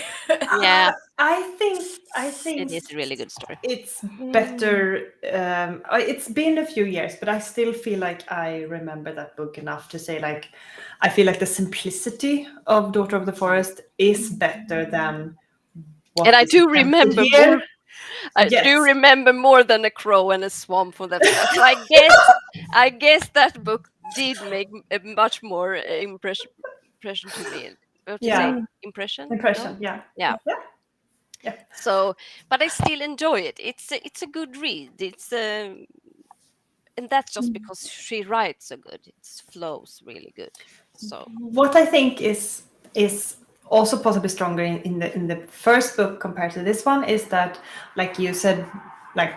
Yeah, I think it is a really good story. it's better. It's been a few years, but I still feel like I remember that book enough to say, like, I feel like the simplicity of Daughter of the Forest is better than what And I is do attempted remember here. more. I Yes. do remember more than a crow and a swamp for that. So I guess that book did make a much more impression to me. What do you say? Yeah. Impression? Impression, No? yeah. Yeah. Yeah. So, but I still enjoy it. It's a good read. And that's just because she writes so good. It flows really good. So What I think is also possibly stronger in the first book compared to this one is that, like you said, like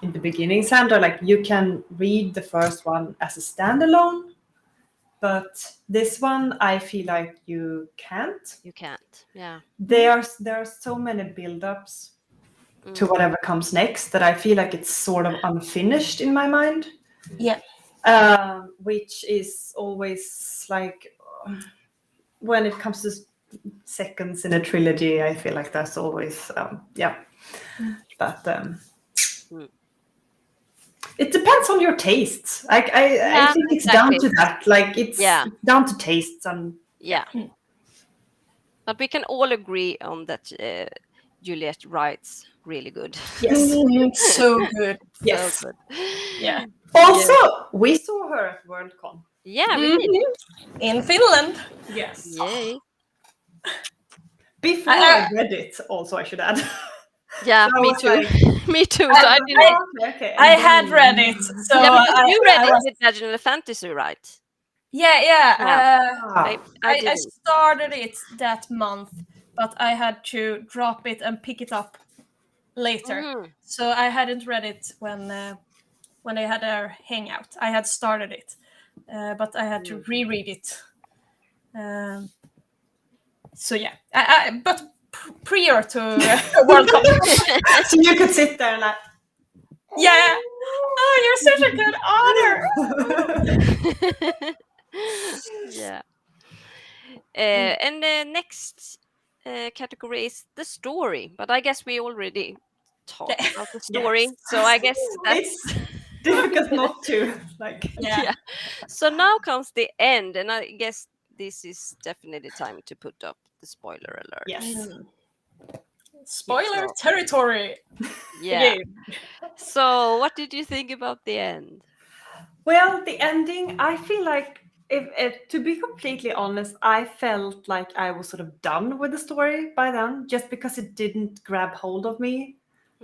in the beginning, Sandra, like you can read the first one as a standalone, but this one I feel like you can't. you can't. Yeah. There are so many build-ups to whatever comes next that I feel like it's sort of unfinished in my mind. Yeah. Which is always like, when it comes to seconds in a trilogy, I feel like that's always but it depends on your tastes. I think it's exactly. down to that, like it's down to tastes. And Yeah. But we can all agree on that Juliet writes really good. yes. So good. Yes. So good. Yeah. Also, we saw her at Worldcon. Yeah, we did. In Finland. Yes. Yay. Before I read it, also, I should add. Yeah, So I me was too. like- Me too. So I didn't. Okay. I had read it, so Yeah, because you read it was, with Vaginal Fantasy, right? yeah. I I didn't. started it that month, but I had to drop it and pick it up later. Mhm. So I hadn't read it when they had our hangout. I had started it, but I had to reread it. So yeah, but prior to World Cup. So you could sit there and like, Yeah. Oh, you're such a good honor. Yeah. And the next category is the story, but I guess we already talked about the story, Yes. so I guess that's It's difficult not to like. Yeah. So now comes the end, and I guess this is definitely time to put up the spoiler alert. Yes. Spoiler So- territory. Yeah. Again. So what did you think about the end? Well, the ending, I feel like, if to be completely honest, I felt like I was sort of done with the story by then, just because it didn't grab hold of me.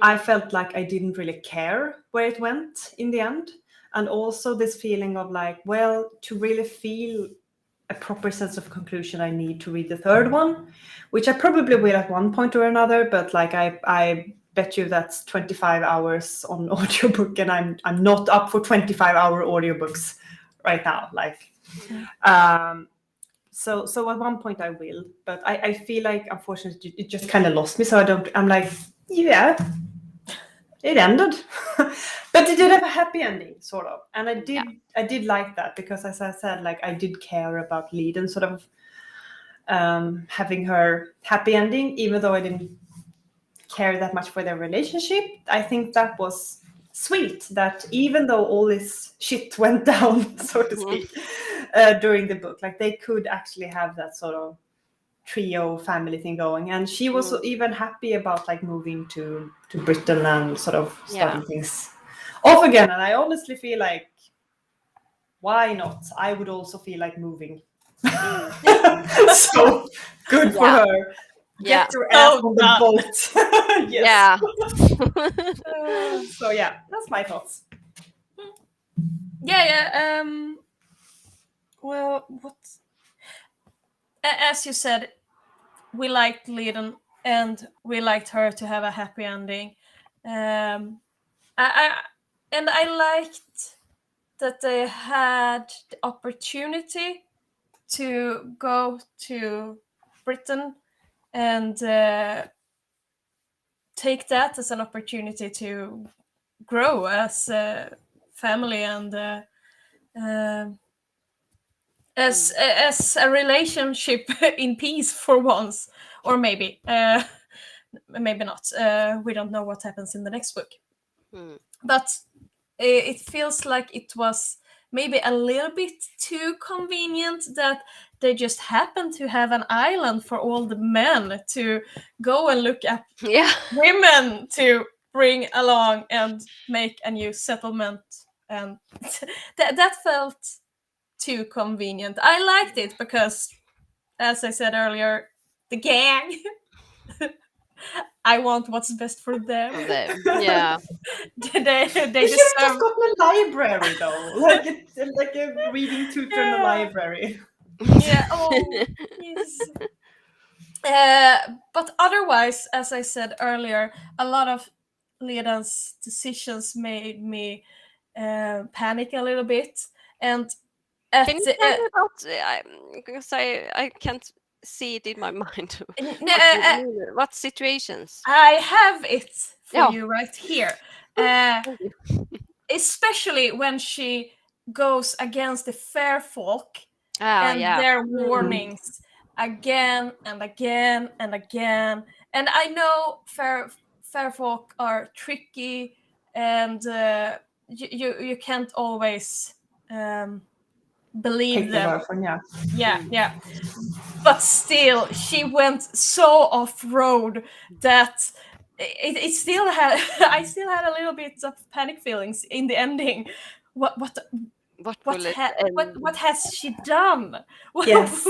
I felt like I didn't really care where it went in the end. And also this feeling of like, well, to really feel a proper sense of conclusion, I need to read the third one, which I probably will at one point or another, but like I bet you that's 25 hours on audiobook, and I'm not up for 25-hour audiobooks right now. Like, so at one point I will, but I feel like unfortunately it just kind of lost me. So I'm like, yeah, it ended, but it did have a happy ending, sort of, and I did like that, because as I said, like, I did care about Liadan sort of having her happy ending, even though I didn't care that much for their relationship. I think that was sweet, that even though all this shit went down, so to speak, during the book, like, they could actually have that sort of trio family thing going, and she was even happy about like moving to Britain and sort of starting things off again. And I honestly feel like, why not? I would also feel like moving. So good for her. Get your ass on the boat. Yes. So yeah, that's my thoughts. Well, as you said, we liked Liadan and we liked her to have a happy ending. I liked that they had the opportunity to go to Britain and take that as an opportunity to grow as a family and as a relationship in peace for once, or maybe not. We don't know what happens in the next book, but it feels like it was maybe a little bit too convenient that they just happened to have an island for all the men to go and look at women to bring along and make a new settlement, and that felt too convenient. I liked it because, as I said earlier, the gang. I want what's best for them. Yeah. they should have deserve. just gotten a library, though, like a reading tutor in a library. Yeah. Oh, yes. But otherwise, as I said earlier, a lot of Liadan's decisions made me panic a little bit. And at Can you tell me about? Because I can't see it in my mind. What situations? I have it for you right here. Especially when she goes against the fair folk and their warnings again and again and again. And I know fair folk are tricky, and you can't always believe Take them. Yeah. But still, she went so off road that it still had. I still had a little bit of panic feelings in the ending. What has she done? Yes.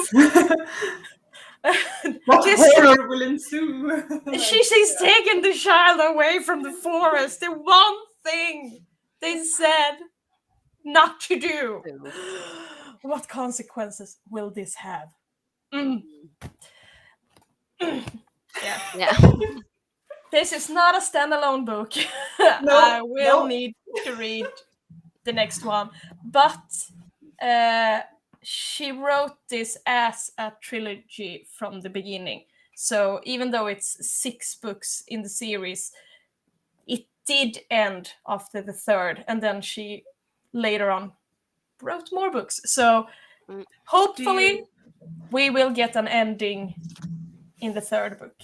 What horror will ensue? She's taken the child away from the forest. The one thing they said not to do. What consequences will this have? Yeah. This is not a standalone book. No, I will need to read the next one. But she wrote this as a trilogy from the beginning. So even though it's 6 books in the series, it did end after the third. And then she later on wrote more books. So hopefully we will get an ending in the third book.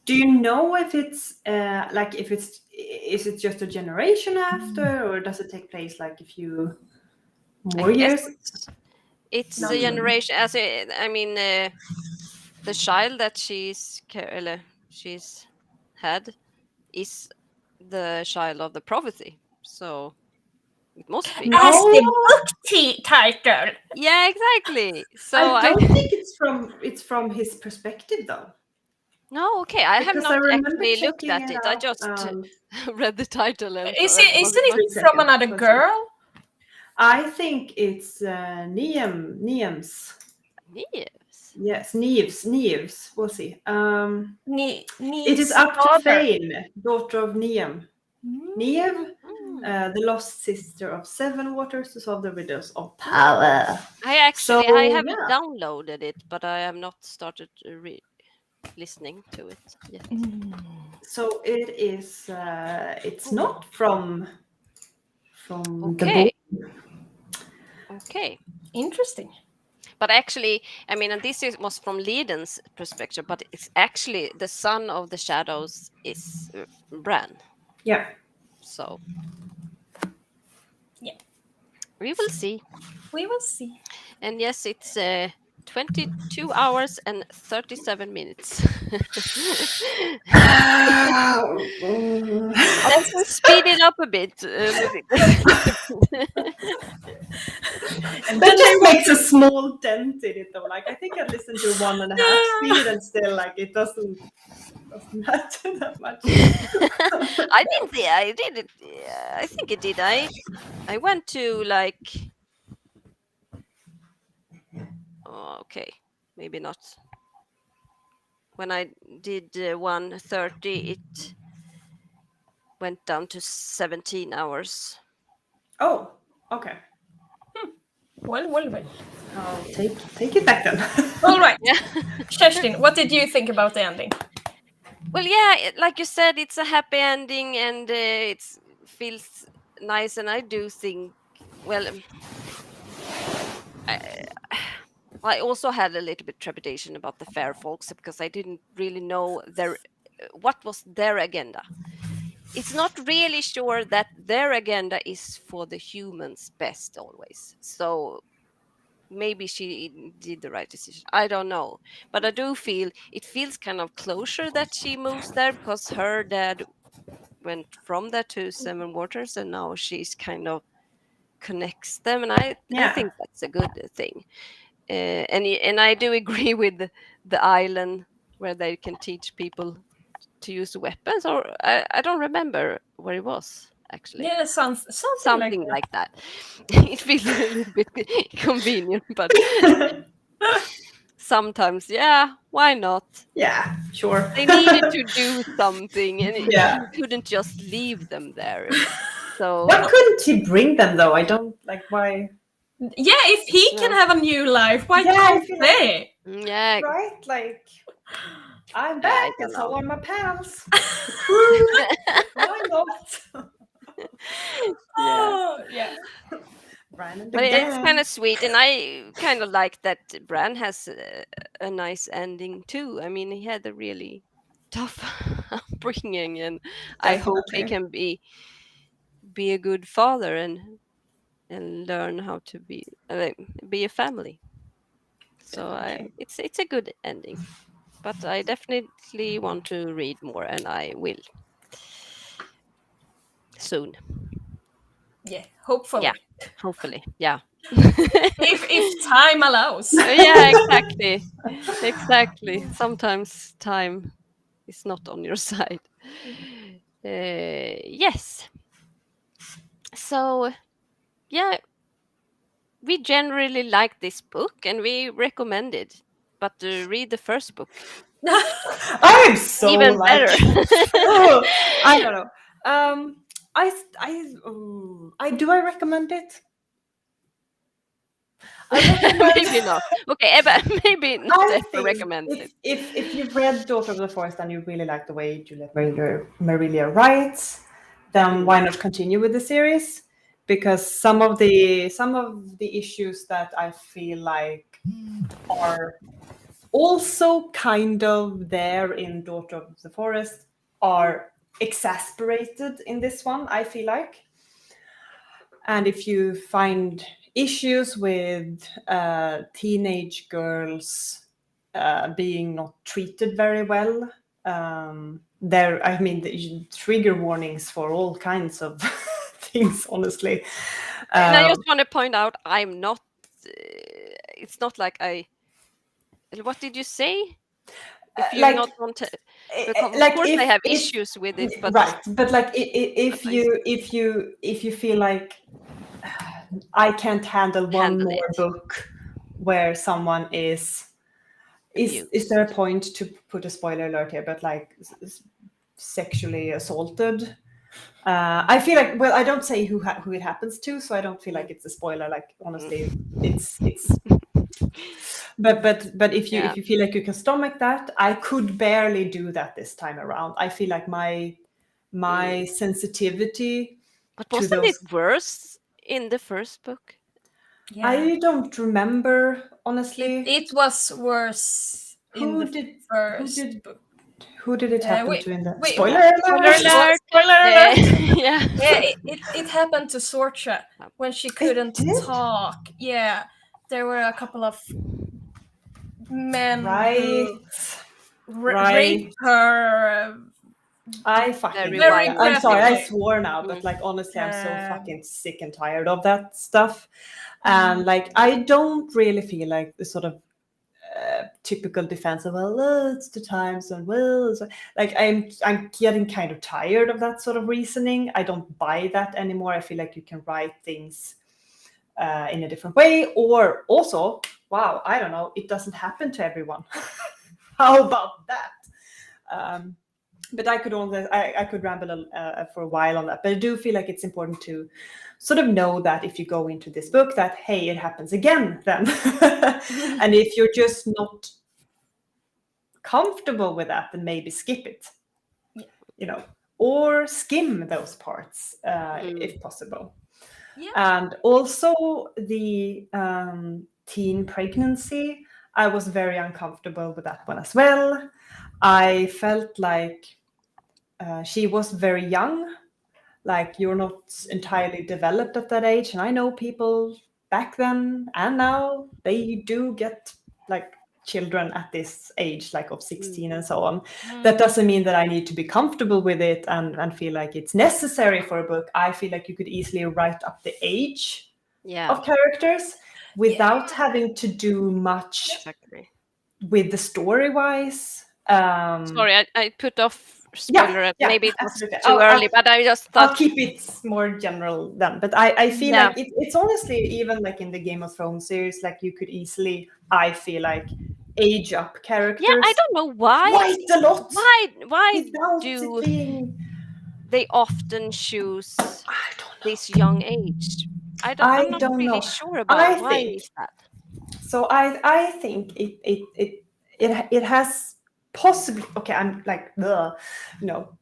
Do you know if it's is it just a generation after, or does it take place like a few more years? It's a generation. The child that she's had is the child of the prophecy, so it must be. As the book title. Yeah, exactly. So I don't think it's from his perspective, though. No, okay. I have not actually looked at it. I just read the title. And isn't it from another girl? I think it's Niamh's. Niamh. Yes, Niamh. We'll see. It is Niamh's up to father. Fane, daughter of Niamh. Niamh, Mm. the lost sister of Seven Waters, to solve the riddles of power. I actually So, I haven't yeah. downloaded it, but I have not started listening to it yet. So it is. It's not from the Okay. book. Okay. Interesting. But actually, I mean, and was from Liadan's perspective, but it's actually the son of the shadows is Bran. Yeah. So Yeah. we will see. We will see. And yes, it's 22 hours and 37 minutes. Let's speed it up a bit. That just makes a small dent in it, though. Like, I think I listened to 1.5 speed, and still, like, it doesn't matter that much. I didn't think I did it. Yeah, I think it did. I went to like. Oh, okay, maybe not. When I did 1:30, it went down to 17 hours. Oh, okay. Well. I'll take it back then. All right. Yeah. Kerstin, what did you think about the ending? Well, yeah, like you said, it's a happy ending and it feels nice. And I do think, well, I also had a little bit trepidation about the fair folks because I didn't really know what was their agenda. It's not really sure that their agenda is for the humans' best always. So maybe she did the right decision. I don't know. But I do feel it feels kind of closure that she moves there because her dad went from there to Seven Waters and now she's kind of connects them. And I Yeah. think that's a good thing. And I do agree with the island where they can teach people to use weapons, or I don't remember where it was actually. Yeah, something Something like that. It feels a little bit convenient, but sometimes, yeah, why not? Yeah, sure. They needed to do something, and Yeah. you couldn't just leave them there. So Why couldn't he bring them, though? I don't like why. Yeah, if he can No. have a new life, why Yeah, I can't feel like- they? Yeah, Right? Like, I'm I back, don't and so know. are my pals. Why not? Oh, yeah. Bran and the But it's gang. kind of sweet, and I kind of like that Bran has a nice ending too. I mean, he had a really tough upbringing, and I hope he Definitely. can be a good father and learn how to be a family. So Definitely. it's a good ending. But I definitely want to read more, and I will soon. Yeah, hopefully. Yeah, hopefully. Yeah. If time allows. Yeah, exactly. Exactly. Sometimes time is not on your side. Yes. So, yeah, we generally like this book and we recommend it. But read the first book. I'm so Even like. better. Oh, I don't know. Do I recommend it? I recommend. Maybe not. Okay, but maybe not I ever think recommend it. if you've read Daughter of the Forest and you really like the way Juliet Marillier writes, then why not continue with the series? Because some of the issues that I feel like are also kind of there in Daughter of the Forest are exasperated in this one, I feel like. And if you find issues with teenage girls being not treated very well, the trigger warnings for all kinds of things, honestly. And I just want to point out, I'm not. It's not like I. What did you say? If you like, not want to, because like of course I if, have if issues with it, but right, but like if I you feel like I can't handle one handle more it. book where someone is there a point to put a spoiler alert here, but like sexually assaulted? I feel like, well, I don't say who it happens to, so I don't feel like it's a spoiler. Like honestly, it's but if you feel like you can stomach that, I could barely do that this time around. I feel like my sensitivity But to wasn't those, it worse in the first book? Yeah. I don't remember honestly. It was worse in Who the did first book. who did it happen wait, to in the wait, spoiler Spoiler alert? alert! Spoiler alert! Yeah. Yeah, it happened to Sorcha when she couldn't did? talk. Yeah, there were a couple of men Right. who Right. raped her. I fucking Very I'm sorry, I graphically. swore now, but like honestly, I'm so fucking sick and tired of that stuff. And like I don't really feel like the sort of typical defense of, well, it's the times and well, like I'm getting kind of tired of that sort of reasoning. I don't buy that anymore. I feel like you can write things in a different way, or also, wow, I don't know, it doesn't happen to everyone. How about that? But I could ramble for a while on that. But I do feel like it's important to sort of know that if you go into this book, that hey, it happens again then. And if you're just not comfortable with that, then maybe skip it. You know, or skim those parts if possible. Yeah. And also the teen pregnancy, I was very uncomfortable with that one as well. I felt like she was very young, like you're not entirely developed at that age. And I know people back then and now, they do get like children at this age, like of 16 and so on. That doesn't mean that I need to be comfortable with it and feel like it's necessary for a book. I feel like you could easily write up the age of characters without having to do much with the story wise. Sorry, I put off spoiler. Maybe it was absolutely. too early, but I just thought I'll keep it more general then. But I feel like it's honestly, even like in the Game of Thrones series, like you could easily, I feel like, age up characters. Yeah, I don't know why. Quite a lot. Why without do it being... they often choose I don't know. this young age? I'm not don't really know. sure about why is that. So I think it has possibly, okay, I'm like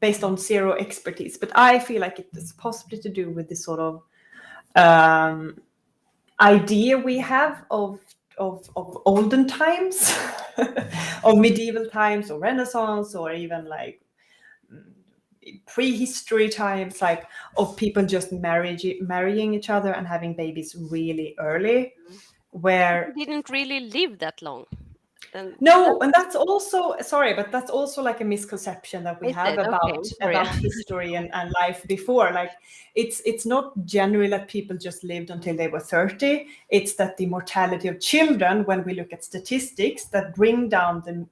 based on zero expertise, but I feel like it is possibly to do with this sort of idea we have of olden times, of medieval times or Renaissance, or even like prehistory times, like of people just marrying each other and having babies really early, where We didn't really live that long. No, and that's also, sorry, but that's also like a misconception that we Is have it? Okay, sorry. about history and life before. Like it's not generally that people just lived until they were 30. It's that the mortality of children, when we look at statistics, that bring down the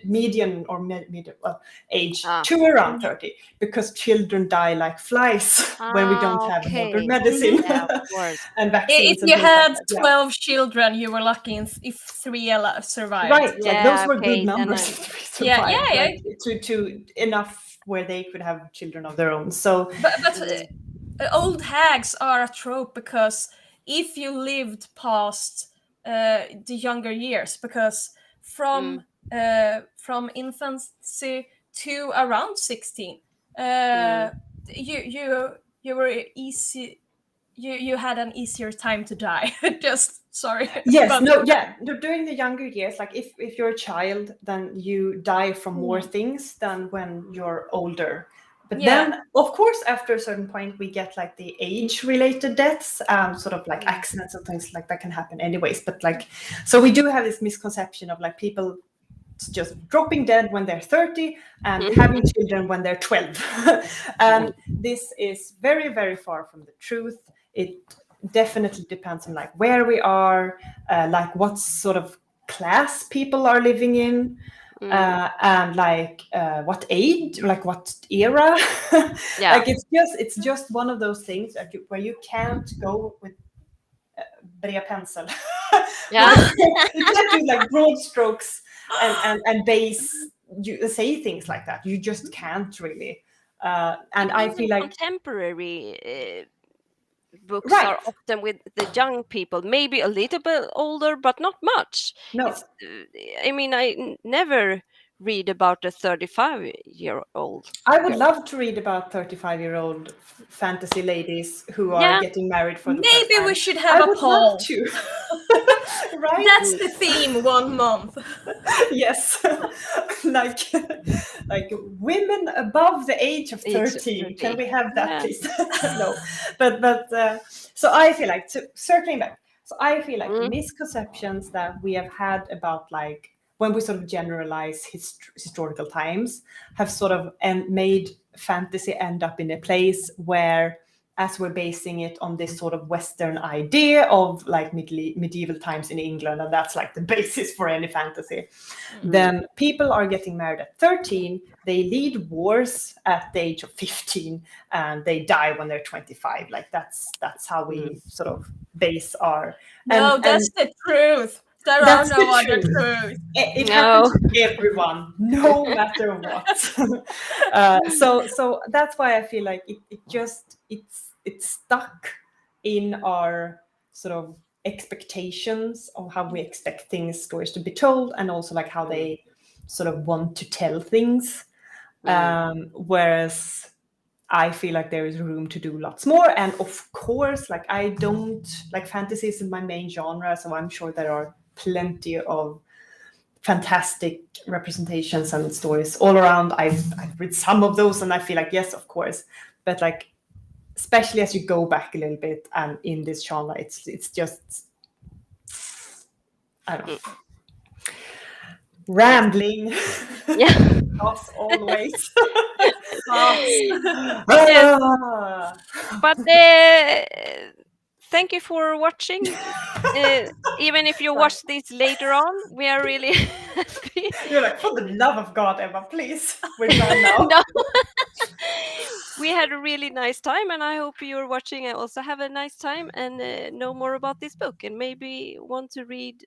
median or mid age to around 30, because children die like flies when we don't have modern medicine of course. and vaccines. If and you things like had that. Yeah. 12 children, you were lucky if 3 survived. Right, like those were good numbers. Yeah. Like, to enough where they could have children of their own. So, but old hags are a trope, because if you lived past the younger years, because from infancy to around 16, you were easy. You had an easier time to die. Just sorry. Yes, during the younger years, like if you're a child, then you die from more things than when you're older. But then, of course, after a certain point, we get like the age-related deaths, sort of like accidents and things like that can happen anyways. But like, so we do have this misconception of like people just dropping dead when they're 30 and having children when they're 12. And this is very, very far from the truth. It definitely depends on like where we are, like what sort of class people are living in, and like what age, like what era. Like it's just one of those things where you can't go with bred pencil. Yeah. You can't do like broad strokes and base you say things like that. You just can't really. And I Even feel like contemporary books right. are often with the young people, maybe a little bit older, but not much. No, It's, I mean, I never read about a 35-year-old I would girl. love to read about 35-year-old fantasy ladies who are Yeah. getting married for the first Maybe we time. should I have a would love poll. to. Right? That's the theme 1 month. Yes. like women above the age of Age 13. Can 30. we have that, Yeah. please? No. But so I feel like, circling back, so I feel like the Mm. misconceptions that we have had about like when we sort of generalize historical times have sort of made fantasy end up in a place where, as we're basing it on this sort of Western idea of like medieval times in England, and that's like the basis for any fantasy, then people are getting married at 13, they lead wars at the age of 15, and they die when they're 25. Like that's how we sort of base our No, that's and the truth. There are that's no the other truth. truth. It No. happens to everyone, no matter what. So that's why I feel like it's stuck in our sort of expectations of how we expect stories to be told, and also like how they sort of want to tell things. Whereas I feel like there is room to do lots more. And of course, like I don't like fantasy isn't my main genre, so I'm sure there are plenty of fantastic representations and stories all around. I've read some of those, and I feel like yes, of course, but like especially as you go back a little bit and in this genre, it's just I don't know, rambling. Yeah. As always. Yes. Ah. But thank you for watching. Even if you watch this later on, we are really happy. You're like, for the love of God, Emma, please. We're done now. No. We had a really nice time, and I hope you're watching and also have a nice time and know more about this book, and maybe want to read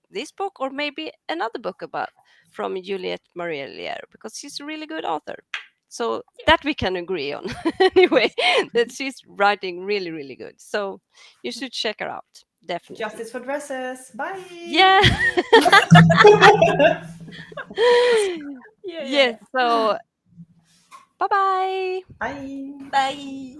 this book or maybe another book about from Juliet Maria Lear, because she's a really good author. So that we can agree on anyway, that she's writing really, really good. So you should check her out, definitely. Justice for dresses. Bye. Yeah. Yeah. Yes. So bye-bye. Bye. Bye.